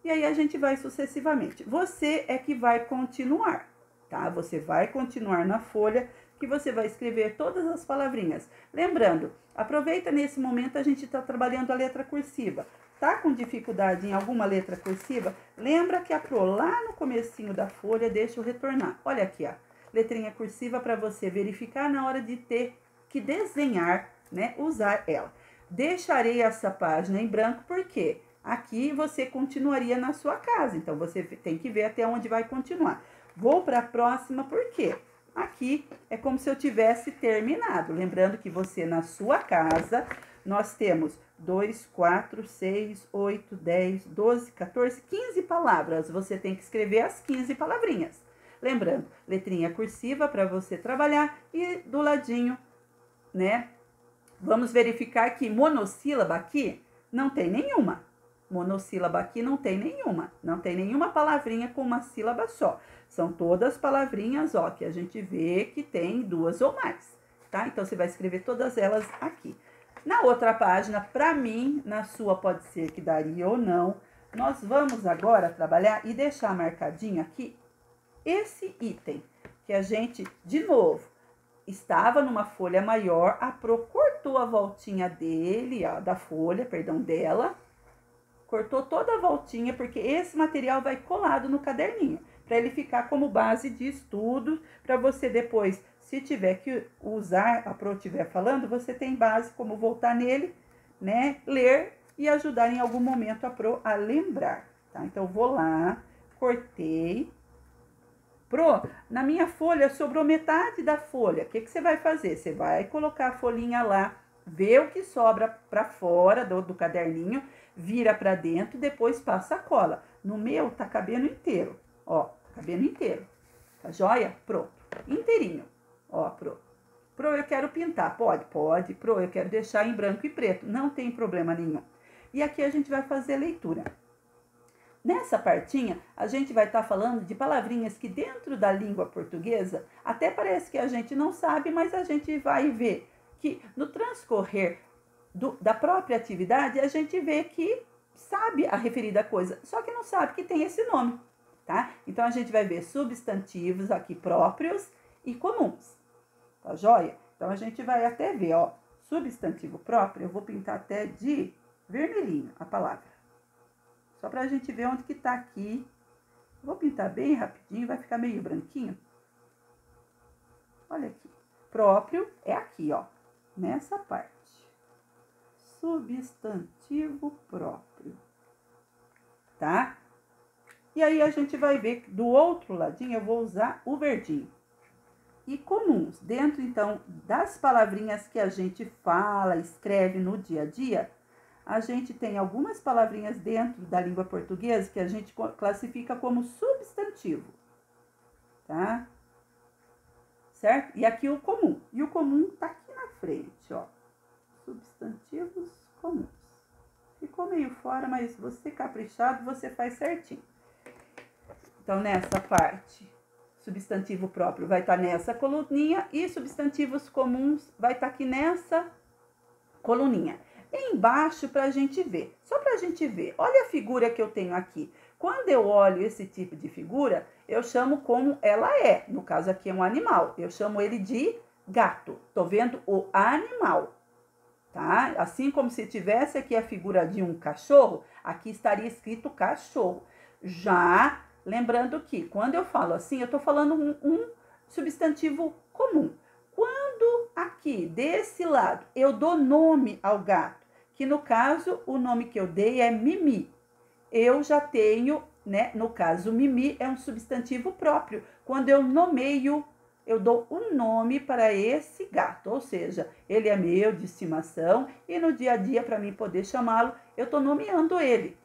E aí a gente vai sucessivamente. Você é que vai continuar, tá? Você vai continuar na folha, que você vai escrever todas as palavrinhas. Lembrando, aproveita nesse momento, a gente tá trabalhando a letra cursiva. Tá com dificuldade em alguma letra cursiva? Lembra que a Pro lá no comecinho da folha, deixa eu retornar. Olha aqui, ó, letrinha cursiva para você verificar na hora de ter que desenhar, né, usar ela. Deixarei essa página em branco, porque aqui você continuaria na sua casa, então você tem que ver até onde vai continuar. Vou para a próxima, porque aqui é como se eu tivesse terminado. Lembrando que você na sua casa, nós temos 2, 4, 6, 8, 10, 12, 14, 15 palavras. Você tem que escrever as 15 palavrinhas. Lembrando, letrinha cursiva para você trabalhar e do ladinho, né? Vamos verificar que monossílaba aqui não tem nenhuma. Monossílaba aqui não tem nenhuma. Não tem nenhuma palavrinha com uma sílaba só. São todas palavrinhas, ó, que a gente vê que tem 2 ou mais, tá? Então, você vai escrever todas elas aqui. Na outra página, para mim, na sua pode ser que daria ou não, nós vamos agora trabalhar e deixar marcadinho aqui esse item, que a gente, de novo, estava numa folha maior, a Pro cortou a voltinha dele, ó, da folha, perdão, dela, cortou toda a voltinha, porque esse material vai colado no caderninho, para ele ficar como base de estudo, para você depois, se tiver que usar, a Pro estiver falando, você tem base como voltar nele, né, ler e ajudar em algum momento a Pro a lembrar, tá? Então, eu vou lá, cortei. Pro, na minha folha sobrou metade da folha. O que você vai fazer? Você vai colocar a folhinha lá, ver o que sobra para fora do caderninho, vira para dentro, depois passa a cola. No meu tá cabendo inteiro, ó, tá cabendo inteiro. Tá joia? Pronto, inteirinho. Ó, Pro. Pro, eu quero pintar. Pode? Pode. Pro, eu quero deixar em branco e preto. Não tem problema nenhum. E aqui a gente vai fazer a leitura. Nessa partinha, a gente vai estar falando de palavrinhas que dentro da língua portuguesa, até parece que a gente não sabe, mas a gente vai ver que no transcorrer da própria atividade, a gente vê que sabe a referida coisa, só que não sabe que tem esse nome, tá? Então, a gente vai ver substantivos aqui próprios e comuns, tá joia? Então, a gente vai até ver, ó, substantivo próprio, eu vou pintar até de vermelhinho a palavra. Só pra gente ver onde que tá aqui. Vou pintar bem rapidinho, vai ficar meio branquinho. Olha aqui. Próprio é aqui, ó, nessa parte. Substantivo próprio. Tá? E aí, a gente vai ver que do outro ladinho, eu vou usar o verdinho. E comuns, dentro, então, das palavrinhas que a gente fala, escreve no dia a dia, a gente tem algumas palavrinhas dentro da língua portuguesa que a gente classifica como substantivo, tá? Certo? E aqui o comum. E o comum tá aqui na frente, ó. Substantivos comuns. Ficou meio fora, mas você caprichado, você faz certinho. Então, nessa parte, substantivo próprio vai estar nessa coluninha e substantivos comuns vai estar aqui nessa coluninha. Embaixo para a gente ver, só para a gente ver, olha a figura que eu tenho aqui. Quando eu olho esse tipo de figura, eu chamo como ela é. No caso aqui é um animal, eu chamo ele de gato. Tô vendo o animal, tá? Assim como se tivesse aqui a figura de um cachorro, aqui estaria escrito cachorro. Já lembrando que quando eu falo assim, eu estou falando um substantivo comum. Quando aqui, desse lado, eu dou nome ao gato, que no caso, o nome que eu dei é Mimi, eu já tenho, né? No caso, Mimi é um substantivo próprio. Quando eu nomeio, eu dou um nome para esse gato, ou seja, ele é meu, de estimação, e no dia a dia, para mim poder chamá-lo, eu estou nomeando ele,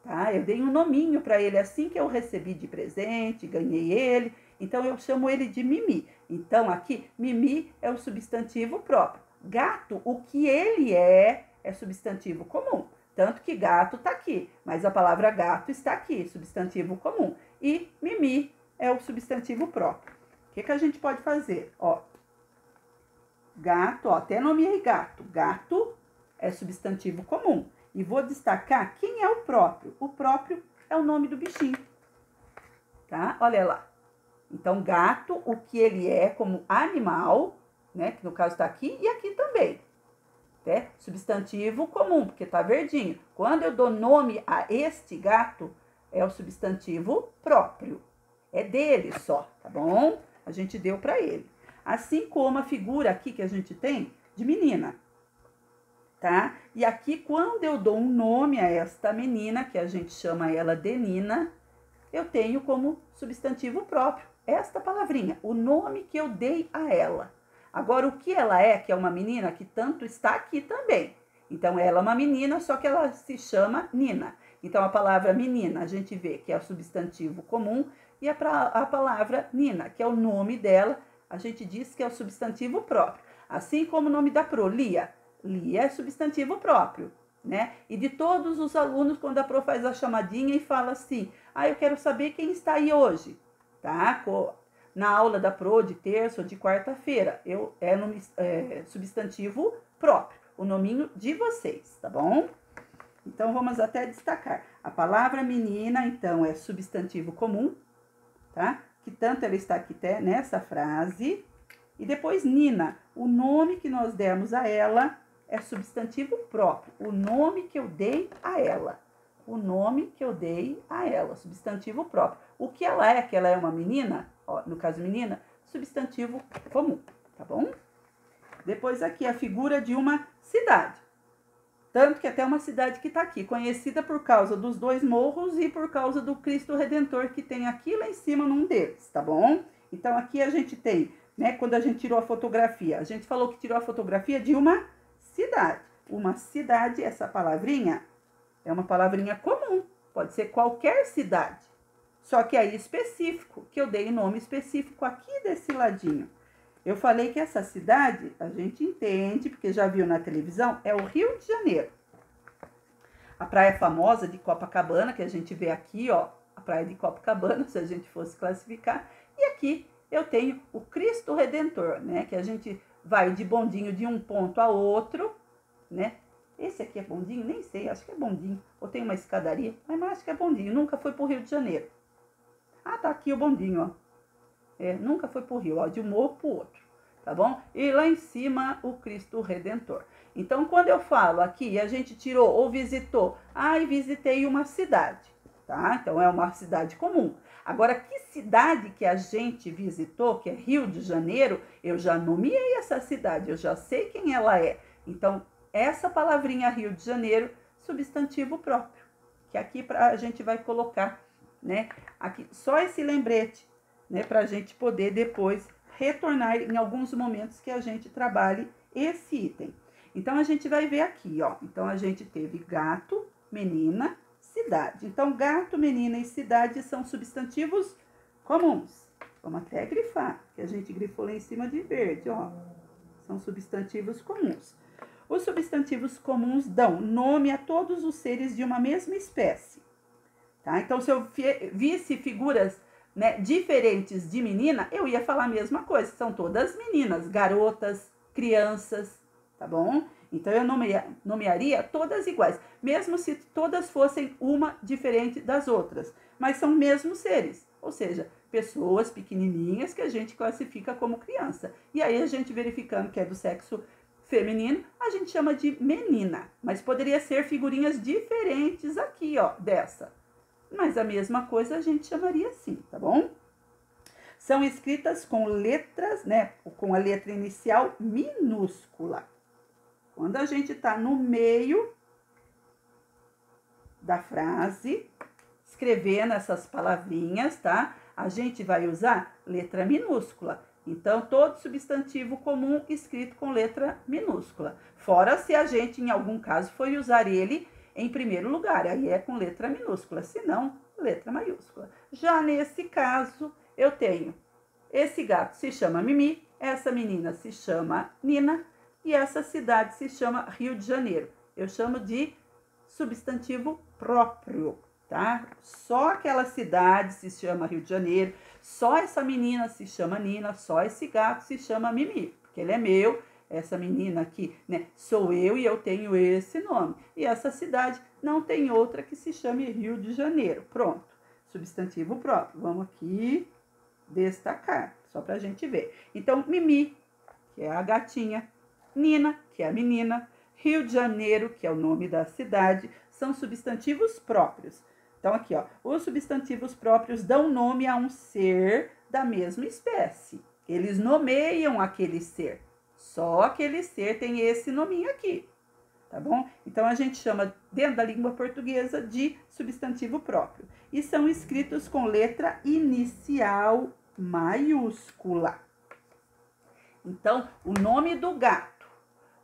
tá? Eu dei um nominho para ele assim que eu recebi de presente, ganhei ele, então eu chamo ele de Mimi. Então aqui, Mimi é o substantivo próprio. Gato, o que ele é substantivo comum. Tanto que gato está aqui, mas a palavra gato está aqui, substantivo comum. E Mimi é o substantivo próprio. O que a gente pode fazer? Ó, gato, ó, até nomeei gato. Gato é substantivo comum. E vou destacar quem é o próprio. O próprio é o nome do bichinho, tá? Olha lá. Então, gato, o que ele é como animal, né? Que no caso está aqui e aqui também. Né? Substantivo comum, porque tá verdinho. Quando eu dou nome a este gato, é o substantivo próprio. É dele só, tá bom? A gente deu para ele. Assim como a figura aqui que a gente tem de menina, tá? E aqui, quando eu dou um nome a esta menina, que a gente chama ela de Nina, eu tenho como substantivo próprio esta palavrinha, o nome que eu dei a ela. Agora, o que ela é, que é uma menina, que tanto está aqui também. Então, ela é uma menina, só que ela se chama Nina. Então, a palavra menina, a gente vê que é o substantivo comum, e a palavra Nina, que é o nome dela, a gente diz que é o substantivo próprio. Assim como o nome da Pro, Lia. Lia é substantivo próprio, né? E de todos os alunos, quando a Pro faz a chamadinha e fala assim, eu quero saber quem está aí hoje, tá? Na aula da Pro de terça ou de quarta-feira, é substantivo próprio, o nominho de vocês, tá bom? Então, vamos até destacar. A palavra menina, então, é substantivo comum, tá? Que tanto ela está aqui nessa frase. E depois, Nina, o nome que nós demos a ela é substantivo próprio, o nome que eu dei a ela. O nome que eu dei a ela, substantivo próprio. O que ela é, que ela é uma menina, ó, no caso menina, substantivo comum, tá bom? Depois aqui a figura de uma cidade. Tanto que até uma cidade que está aqui, conhecida por causa dos dois morros e por causa do Cristo Redentor que tem aqui lá em cima num deles, tá bom? Então aqui a gente tem, né, quando a gente tirou a fotografia, a gente falou que tirou a fotografia de uma cidade. Uma cidade, essa palavrinha, é uma palavrinha comum, pode ser qualquer cidade. Só que aí específico, que eu dei nome específico aqui desse ladinho. Eu falei que essa cidade, a gente entende, porque já viu na televisão, é o Rio de Janeiro. A praia famosa de Copacabana, que a gente vê aqui, ó, a praia de Copacabana, se a gente fosse classificar. E aqui eu tenho o Cristo Redentor, né, que a gente vai de bondinho de um ponto a outro, né? Esse aqui é bondinho? Nem sei, acho que é bondinho. Ou tem uma escadaria, mas acho que é bondinho. Nunca foi pro Rio de Janeiro. Tá aqui o bondinho, ó. Nunca foi pro Rio, ó, de um morro pro outro, tá bom? E lá em cima, o Cristo Redentor. Então, quando eu falo aqui, a gente tirou ou visitou, e visitei uma cidade, tá? Então, é uma cidade comum. Agora, que cidade que a gente visitou, que é Rio de Janeiro, eu já nomeei essa cidade, eu já sei quem ela é. Então, essa palavrinha Rio de Janeiro, substantivo próprio, que aqui a gente vai colocar, né? Aqui, só esse lembrete, né? Para a gente poder depois retornar em alguns momentos que a gente trabalhe esse item. Então, a gente vai ver aqui, ó. Então, a gente teve gato, menina, cidade. Então, gato, menina e cidade são substantivos comuns. Vamos até grifar, que a gente grifou lá em cima de verde, ó. São substantivos comuns. Os substantivos comuns dão nome a todos os seres de uma mesma espécie, tá? Então, se eu visse figuras, né, diferentes de menina, eu ia falar a mesma coisa. São todas meninas, garotas, crianças, tá bom? Então, eu nomearia todas iguais, mesmo se todas fossem uma diferente das outras. Mas são mesmos seres, ou seja, pessoas pequenininhas que a gente classifica como criança. E aí, a gente verificando que é do sexo feminino, a gente chama de menina. Mas poderia ser figurinhas diferentes aqui, ó, dessa. Mas a mesma coisa a gente chamaria assim, tá bom? São escritas com letras, né? Com a letra inicial minúscula. Quando a gente tá no meio da frase, escrevendo essas palavrinhas, tá? A gente vai usar letra minúscula. Então, todo substantivo comum escrito com letra minúscula. Fora se a gente, em algum caso, for usar ele em primeiro lugar. Aí é com letra minúscula, se não, letra maiúscula. Já nesse caso, eu tenho esse gato se chama Mimi, essa menina se chama Nina e essa cidade se chama Rio de Janeiro. Eu chamo de substantivo próprio, tá? Só aquela cidade se chama Rio de Janeiro, só essa menina se chama Nina, só esse gato se chama Mimi, porque ele é meu, essa menina aqui, né, sou eu e eu tenho esse nome. E essa cidade não tem outra que se chame Rio de Janeiro. Pronto, substantivo próprio. Vamos aqui destacar, só pra gente ver. Então, Mimi, que é a gatinha, Nina, que é a menina, Rio de Janeiro, que é o nome da cidade, são substantivos próprios. Então, aqui, ó, os substantivos próprios dão nome a um ser da mesma espécie. Eles nomeiam aquele ser. Só aquele ser tem esse nominho aqui, tá bom? Então, a gente chama, dentro da língua portuguesa, de substantivo próprio. E são escritos com letra inicial maiúscula. Então, o nome do gato,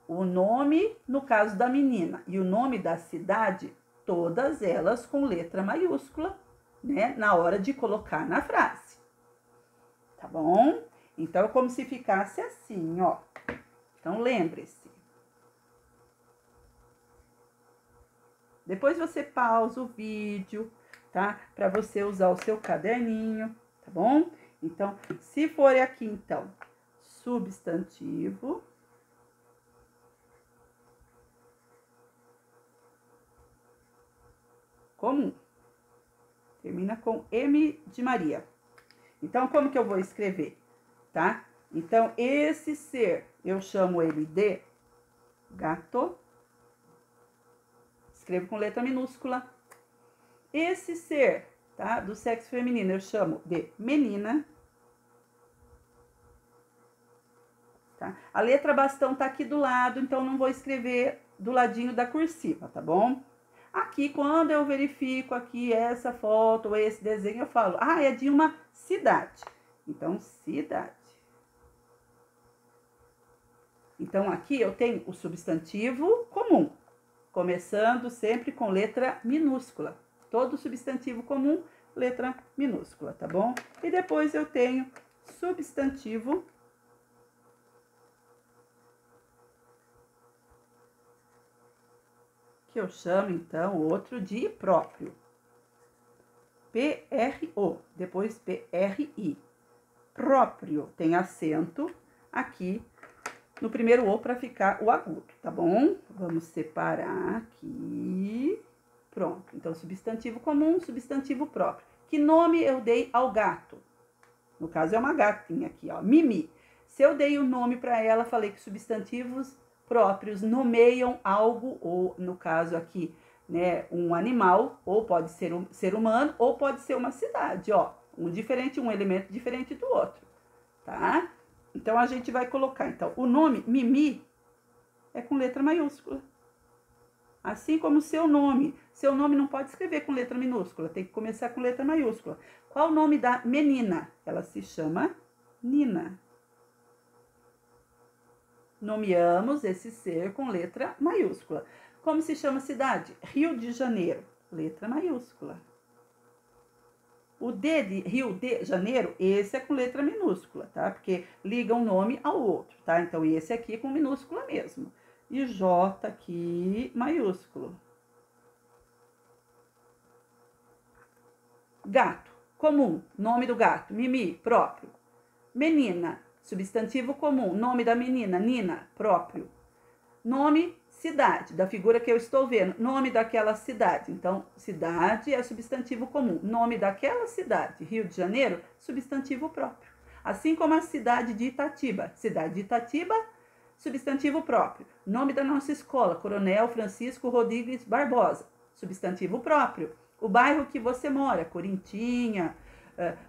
o nome, no caso da menina, e o nome da cidade, todas elas com letra maiúscula, né? Na hora de colocar na frase. Tá bom? Então, é como se ficasse assim, ó. Então, lembre-se. Depois você pausa o vídeo, tá? Para você usar o seu caderninho, tá bom? Então, se for aqui, então, substantivo comum. Termina com M de Maria. Então, como que eu vou escrever, tá? Então, esse ser, eu chamo ele de gato. Escrevo com letra minúscula. Esse ser, tá? Do sexo feminino, eu chamo de menina. Tá? A letra bastão tá aqui do lado, então não vou escrever do ladinho da cursiva, tá bom? Aqui, quando eu verifico aqui essa foto ou esse desenho, eu falo, ah, é de uma cidade. Então, cidade. Então, aqui eu tenho o substantivo comum, começando sempre com letra minúscula. Todo substantivo comum, letra minúscula, tá bom? E depois eu tenho substantivo que eu chamo, então, outro de próprio. P-R-O, depois P-R-I. Próprio, tem acento aqui no primeiro O para ficar o agudo, tá bom? Vamos separar aqui. Pronto, então, substantivo comum, substantivo próprio. Que nome eu dei ao gato? No caso, é uma gatinha aqui, ó, Mimi. Se eu dei o nome para ela, falei que substantivos próprios nomeiam algo, ou no caso aqui, né, um animal, ou pode ser um ser humano, ou pode ser uma cidade, ó, um elemento diferente do outro, tá? Então, a gente vai colocar, então, o nome Mimi é com letra maiúscula. Assim como o seu nome não pode escrever com letra minúscula, tem que começar com letra maiúscula. Qual o nome da menina? Ela se chama Nina. Nomeamos esse ser com letra maiúscula. Como se chama a cidade? Rio de Janeiro, letra maiúscula. O D de Rio de Janeiro, esse é com letra minúscula, tá? Porque liga um nome ao outro, tá? Então, esse aqui é com minúscula mesmo. E J aqui, maiúsculo. Gato, comum, nome do gato, Mimi, próprio. Menina, substantivo comum, nome da menina, Nina, próprio. Nome, cidade, da figura que eu estou vendo, nome daquela cidade. Então, cidade é substantivo comum. Nome daquela cidade, Rio de Janeiro, substantivo próprio. Assim como a cidade de Itatiba. Cidade de Itatiba, substantivo próprio. Nome da nossa escola, Coronel Francisco Rodrigues Barbosa, substantivo próprio. O bairro que você mora, Corintinha,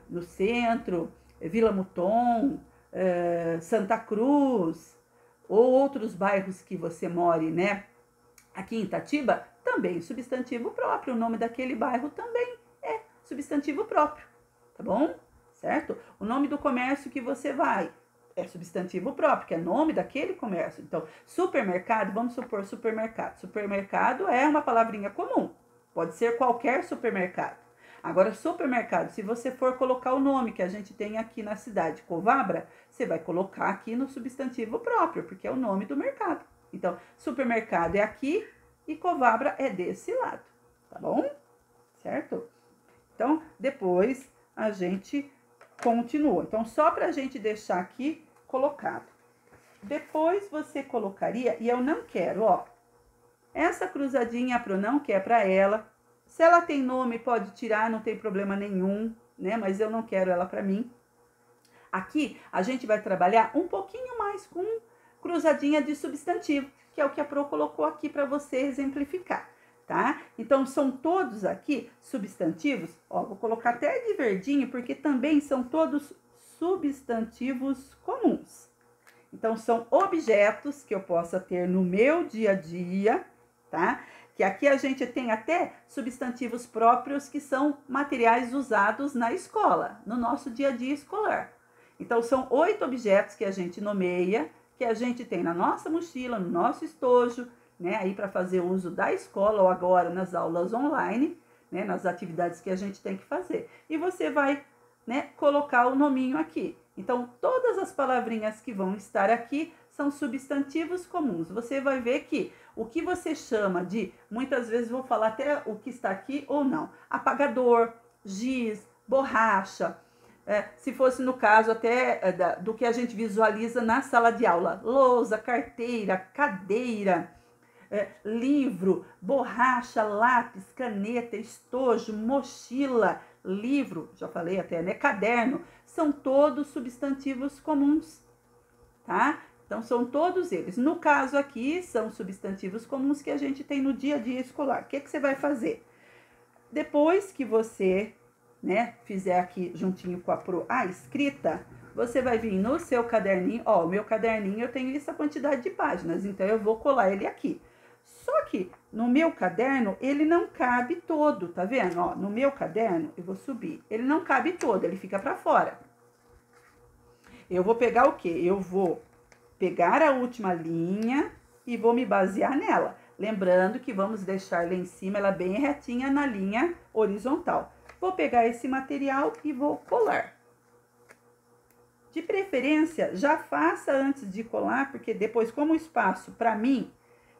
no centro, Vila Muton, Santa Cruz, ou outros bairros que você more, né? Aqui em Itatiba, também substantivo próprio. O nome daquele bairro também é substantivo próprio, tá bom? Certo? O nome do comércio que você vai é substantivo próprio, que é nome daquele comércio. Então, supermercado, vamos supor supermercado. Supermercado é uma palavrinha comum. Pode ser qualquer supermercado. Agora, supermercado, se você for colocar o nome que a gente tem aqui na cidade, Covabra, você vai colocar aqui no substantivo próprio, porque é o nome do mercado. Então, supermercado é aqui e Covabra é desse lado, tá bom? Certo? Então, depois a gente continua. Então, só para a gente deixar aqui colocado. Depois você colocaria, e eu não quero, ó, essa cruzadinha pro não quer para ela. Se ela tem nome, pode tirar, não tem problema nenhum, né? Mas eu não quero ela para mim. Aqui, a gente vai trabalhar um pouquinho mais com cruzadinha de substantivo, que é o que a Pro colocou aqui para você exemplificar, tá? Então, são todos aqui substantivos, ó, vou colocar até de verdinho, porque também são todos substantivos comuns. Então, são objetos que eu possa ter no meu dia a dia, tá? Que aqui a gente tem até substantivos próprios que são materiais usados na escola, no nosso dia a dia escolar. Então, são 8 objetos que a gente nomeia, que a gente tem na nossa mochila, no nosso estojo, né? Aí para fazer uso da escola ou agora nas aulas online, né? Nas atividades que a gente tem que fazer. E você vai, né, colocar o nominho aqui. Então, todas as palavrinhas que vão estar aqui são substantivos comuns. Você vai ver que o que você chama de, muitas vezes vou falar até o que está aqui ou não, apagador, giz, borracha, se fosse no caso até do que a gente visualiza na sala de aula, lousa, carteira, cadeira, livro, borracha, lápis, caneta, estojo, mochila, livro, já falei até, né? Caderno, são todos substantivos comuns, tá? Então, são todos eles. No caso aqui, são substantivos comuns que a gente tem no dia a dia escolar. O que você vai fazer? Depois que você, né, fizer aqui juntinho com a Pro a escrita, você vai vir no seu caderninho. Ó, o meu caderninho eu tenho essa quantidade de páginas, então eu vou colar ele aqui. Só que no meu caderno, ele não cabe todo, tá vendo? Ó, no meu caderno, eu vou subir. Ele não cabe todo, ele fica pra fora. Eu vou pegar o quê? Eu vou pegar a última linha e vou me basear nela. Lembrando que vamos deixar lá em cima ela bem retinha na linha horizontal. Vou pegar esse material e vou colar. De preferência, já faça antes de colar, porque depois, como o espaço para mim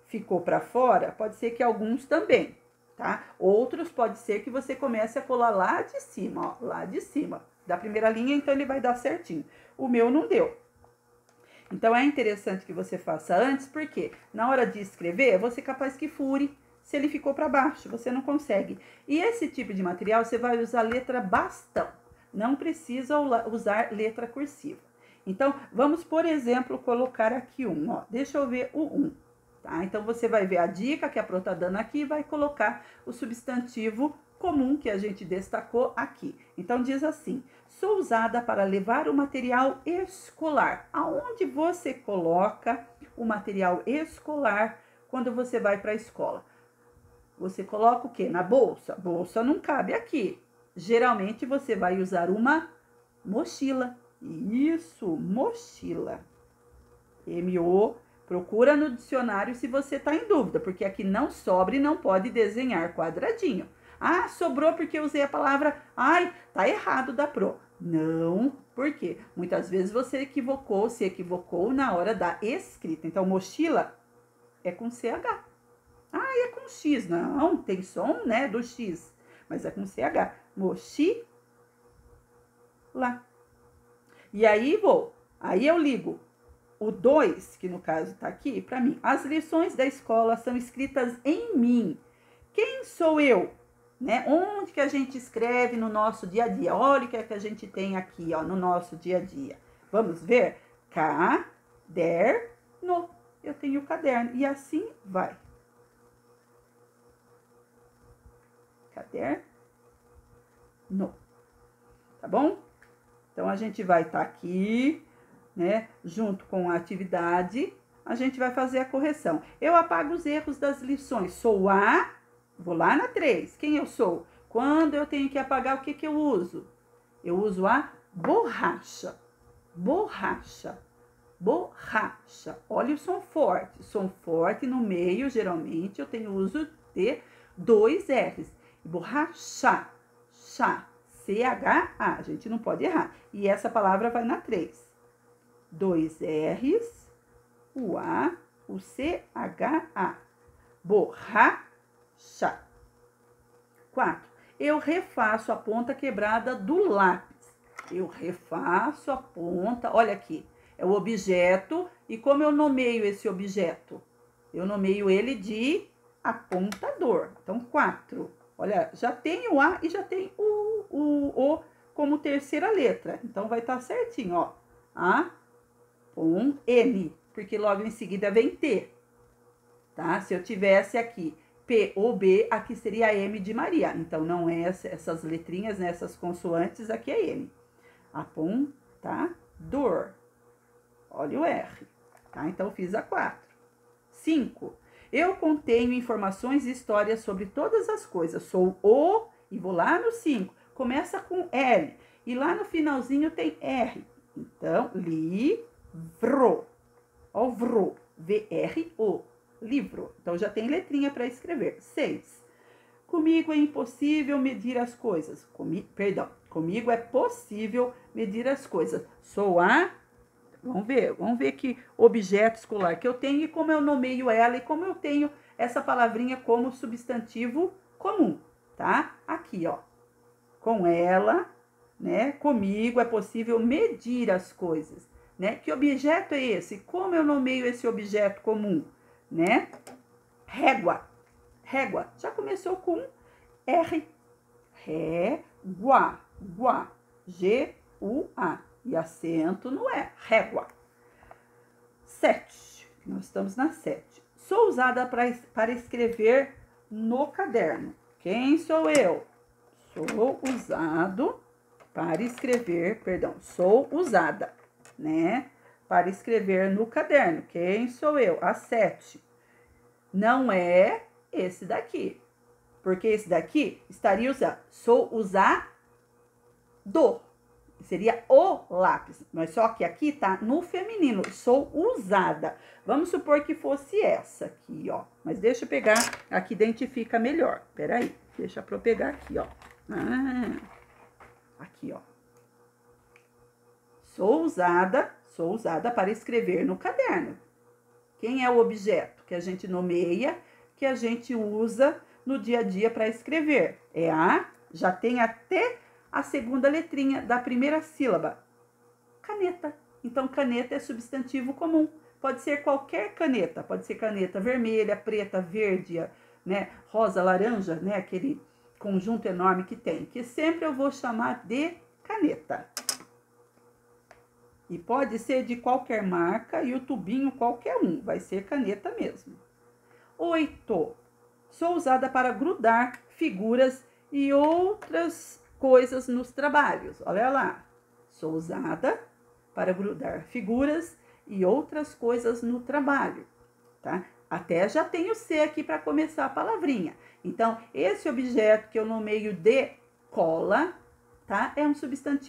ficou para fora, pode ser que alguns também, tá? Outros pode ser que você comece a colar lá de cima, ó, lá de cima da primeira linha, então ele vai dar certinho. O meu não deu. Então, é interessante que você faça antes, porque na hora de escrever, você é capaz que fure se ele ficou para baixo, você não consegue. E esse tipo de material, você vai usar letra bastão, não precisa usar letra cursiva. Então, vamos, por exemplo, colocar aqui um, ó, deixa eu ver o 1, tá? Então, você vai ver a dica que a Pro tá dando aqui e vai colocar o substantivo comum que a gente destacou aqui. Então, diz assim: sou usada para levar o material escolar. Aonde você coloca o material escolar quando você vai para a escola? Você coloca o quê? Na bolsa? Bolsa não cabe aqui. Geralmente, você vai usar uma mochila. Isso, mochila. M-O, procura no dicionário se você está em dúvida, porque aqui não sobra e não pode desenhar quadradinho. Ah, sobrou porque eu usei a palavra... Ai, tá errado da Pro. Não, por quê? Muitas vezes você se equivocou na hora da escrita. Então, mochila é com CH. Ah, é com X. Não, tem som, né, do X. Mas é com CH. Mochila. E aí aí eu ligo o 2, que no caso tá aqui, para mim. As lições da escola são escritas em mim. Quem sou eu? Né? Onde que a gente escreve no nosso dia a dia? Olha o que é que a gente tem aqui, ó, no nosso dia a dia. Vamos ver? Caderno. no. Eu tenho o caderno. E assim vai. Caderno. No. Tá bom? Então, a gente vai estar aqui, né? Junto com a atividade, a gente vai fazer a correção. Eu apago os erros das lições. Sou a... Vou lá na 3. Quem eu sou? Quando eu tenho que apagar, o que que eu uso? Eu uso a borracha. Borracha. Borracha. Olha o som forte. Som forte no meio, geralmente, eu tenho uso de 2 R's. Borracha. Chá. C-H-A. A gente não pode errar. E essa palavra vai na 3. 2 R's. O A. O C-H-A. Borracha. 4. Eu refaço a ponta quebrada do lápis. Eu refaço a ponta. Olha aqui. É o objeto. E como eu nomeio esse objeto? Eu nomeio ele de apontador. Então, 4. Olha, já tem o A e já tem o como terceira letra. Então, vai estar certinho, ó. A, N. Porque logo em seguida vem T. Tá? Se eu tivesse aqui P ou B, aqui seria M de Maria. Então, não é essas letrinhas, né? Essas consoantes, aqui é M. Apontador. Olha o R. Tá? Então, fiz a 4. 5. Eu contenho informações e histórias sobre todas as coisas. Sou o, e vou lá no 5. Começa com L. E lá no finalzinho tem R. Então, livro. Ó, vro. V-R-O. Livro. Então, já tem letrinha para escrever. 6. Comigo é impossível medir as coisas. Comigo é possível medir as coisas. Sou a... Vamos ver que objeto escolar que eu tenho e como eu nomeio ela e como eu tenho essa palavrinha como substantivo comum, tá? Aqui, ó. Com ela, né? Comigo é possível medir as coisas, né? Que objeto é esse? Como eu nomeio esse objeto comum, né? Régua. Régua. Já começou com R. Régua. Gua. G-U-A. E acento no E. Régua. 7. Nós estamos na 7. Sou usada para escrever no caderno. Quem sou eu? Sou usado para escrever, sou usada, né? Para escrever no caderno. Quem sou eu? A 7. Não é esse daqui. Porque esse daqui estaria usando. Sou usado. Seria o lápis, mas só que aqui tá no feminino, sou usada. Vamos supor que fosse essa aqui, ó. Mas deixa eu pegar, aqui identifica melhor. Peraí, deixa eu pegar aqui, ó. Aqui, ó. Sou usada para escrever no caderno. Quem é o objeto que a gente nomeia, que a gente usa no dia a dia para escrever? É a, já tem até... a segunda letrinha da primeira sílaba. Caneta. Então, caneta é substantivo comum. Pode ser qualquer caneta. Pode ser caneta vermelha, preta, verde, né? Rosa, laranja, né? Aquele conjunto enorme que tem. Que sempre eu vou chamar de caneta. E pode ser de qualquer marca e o tubinho qualquer um. Vai ser caneta mesmo. 8. Sou usada para grudar figuras e outras coisas nos trabalhos. Olha lá. Sou usada para grudar figuras e outras coisas no trabalho, tá? Até já tenho C aqui para começar a palavrinha. Então, esse objeto que eu nomeio de cola, tá? É um substantivo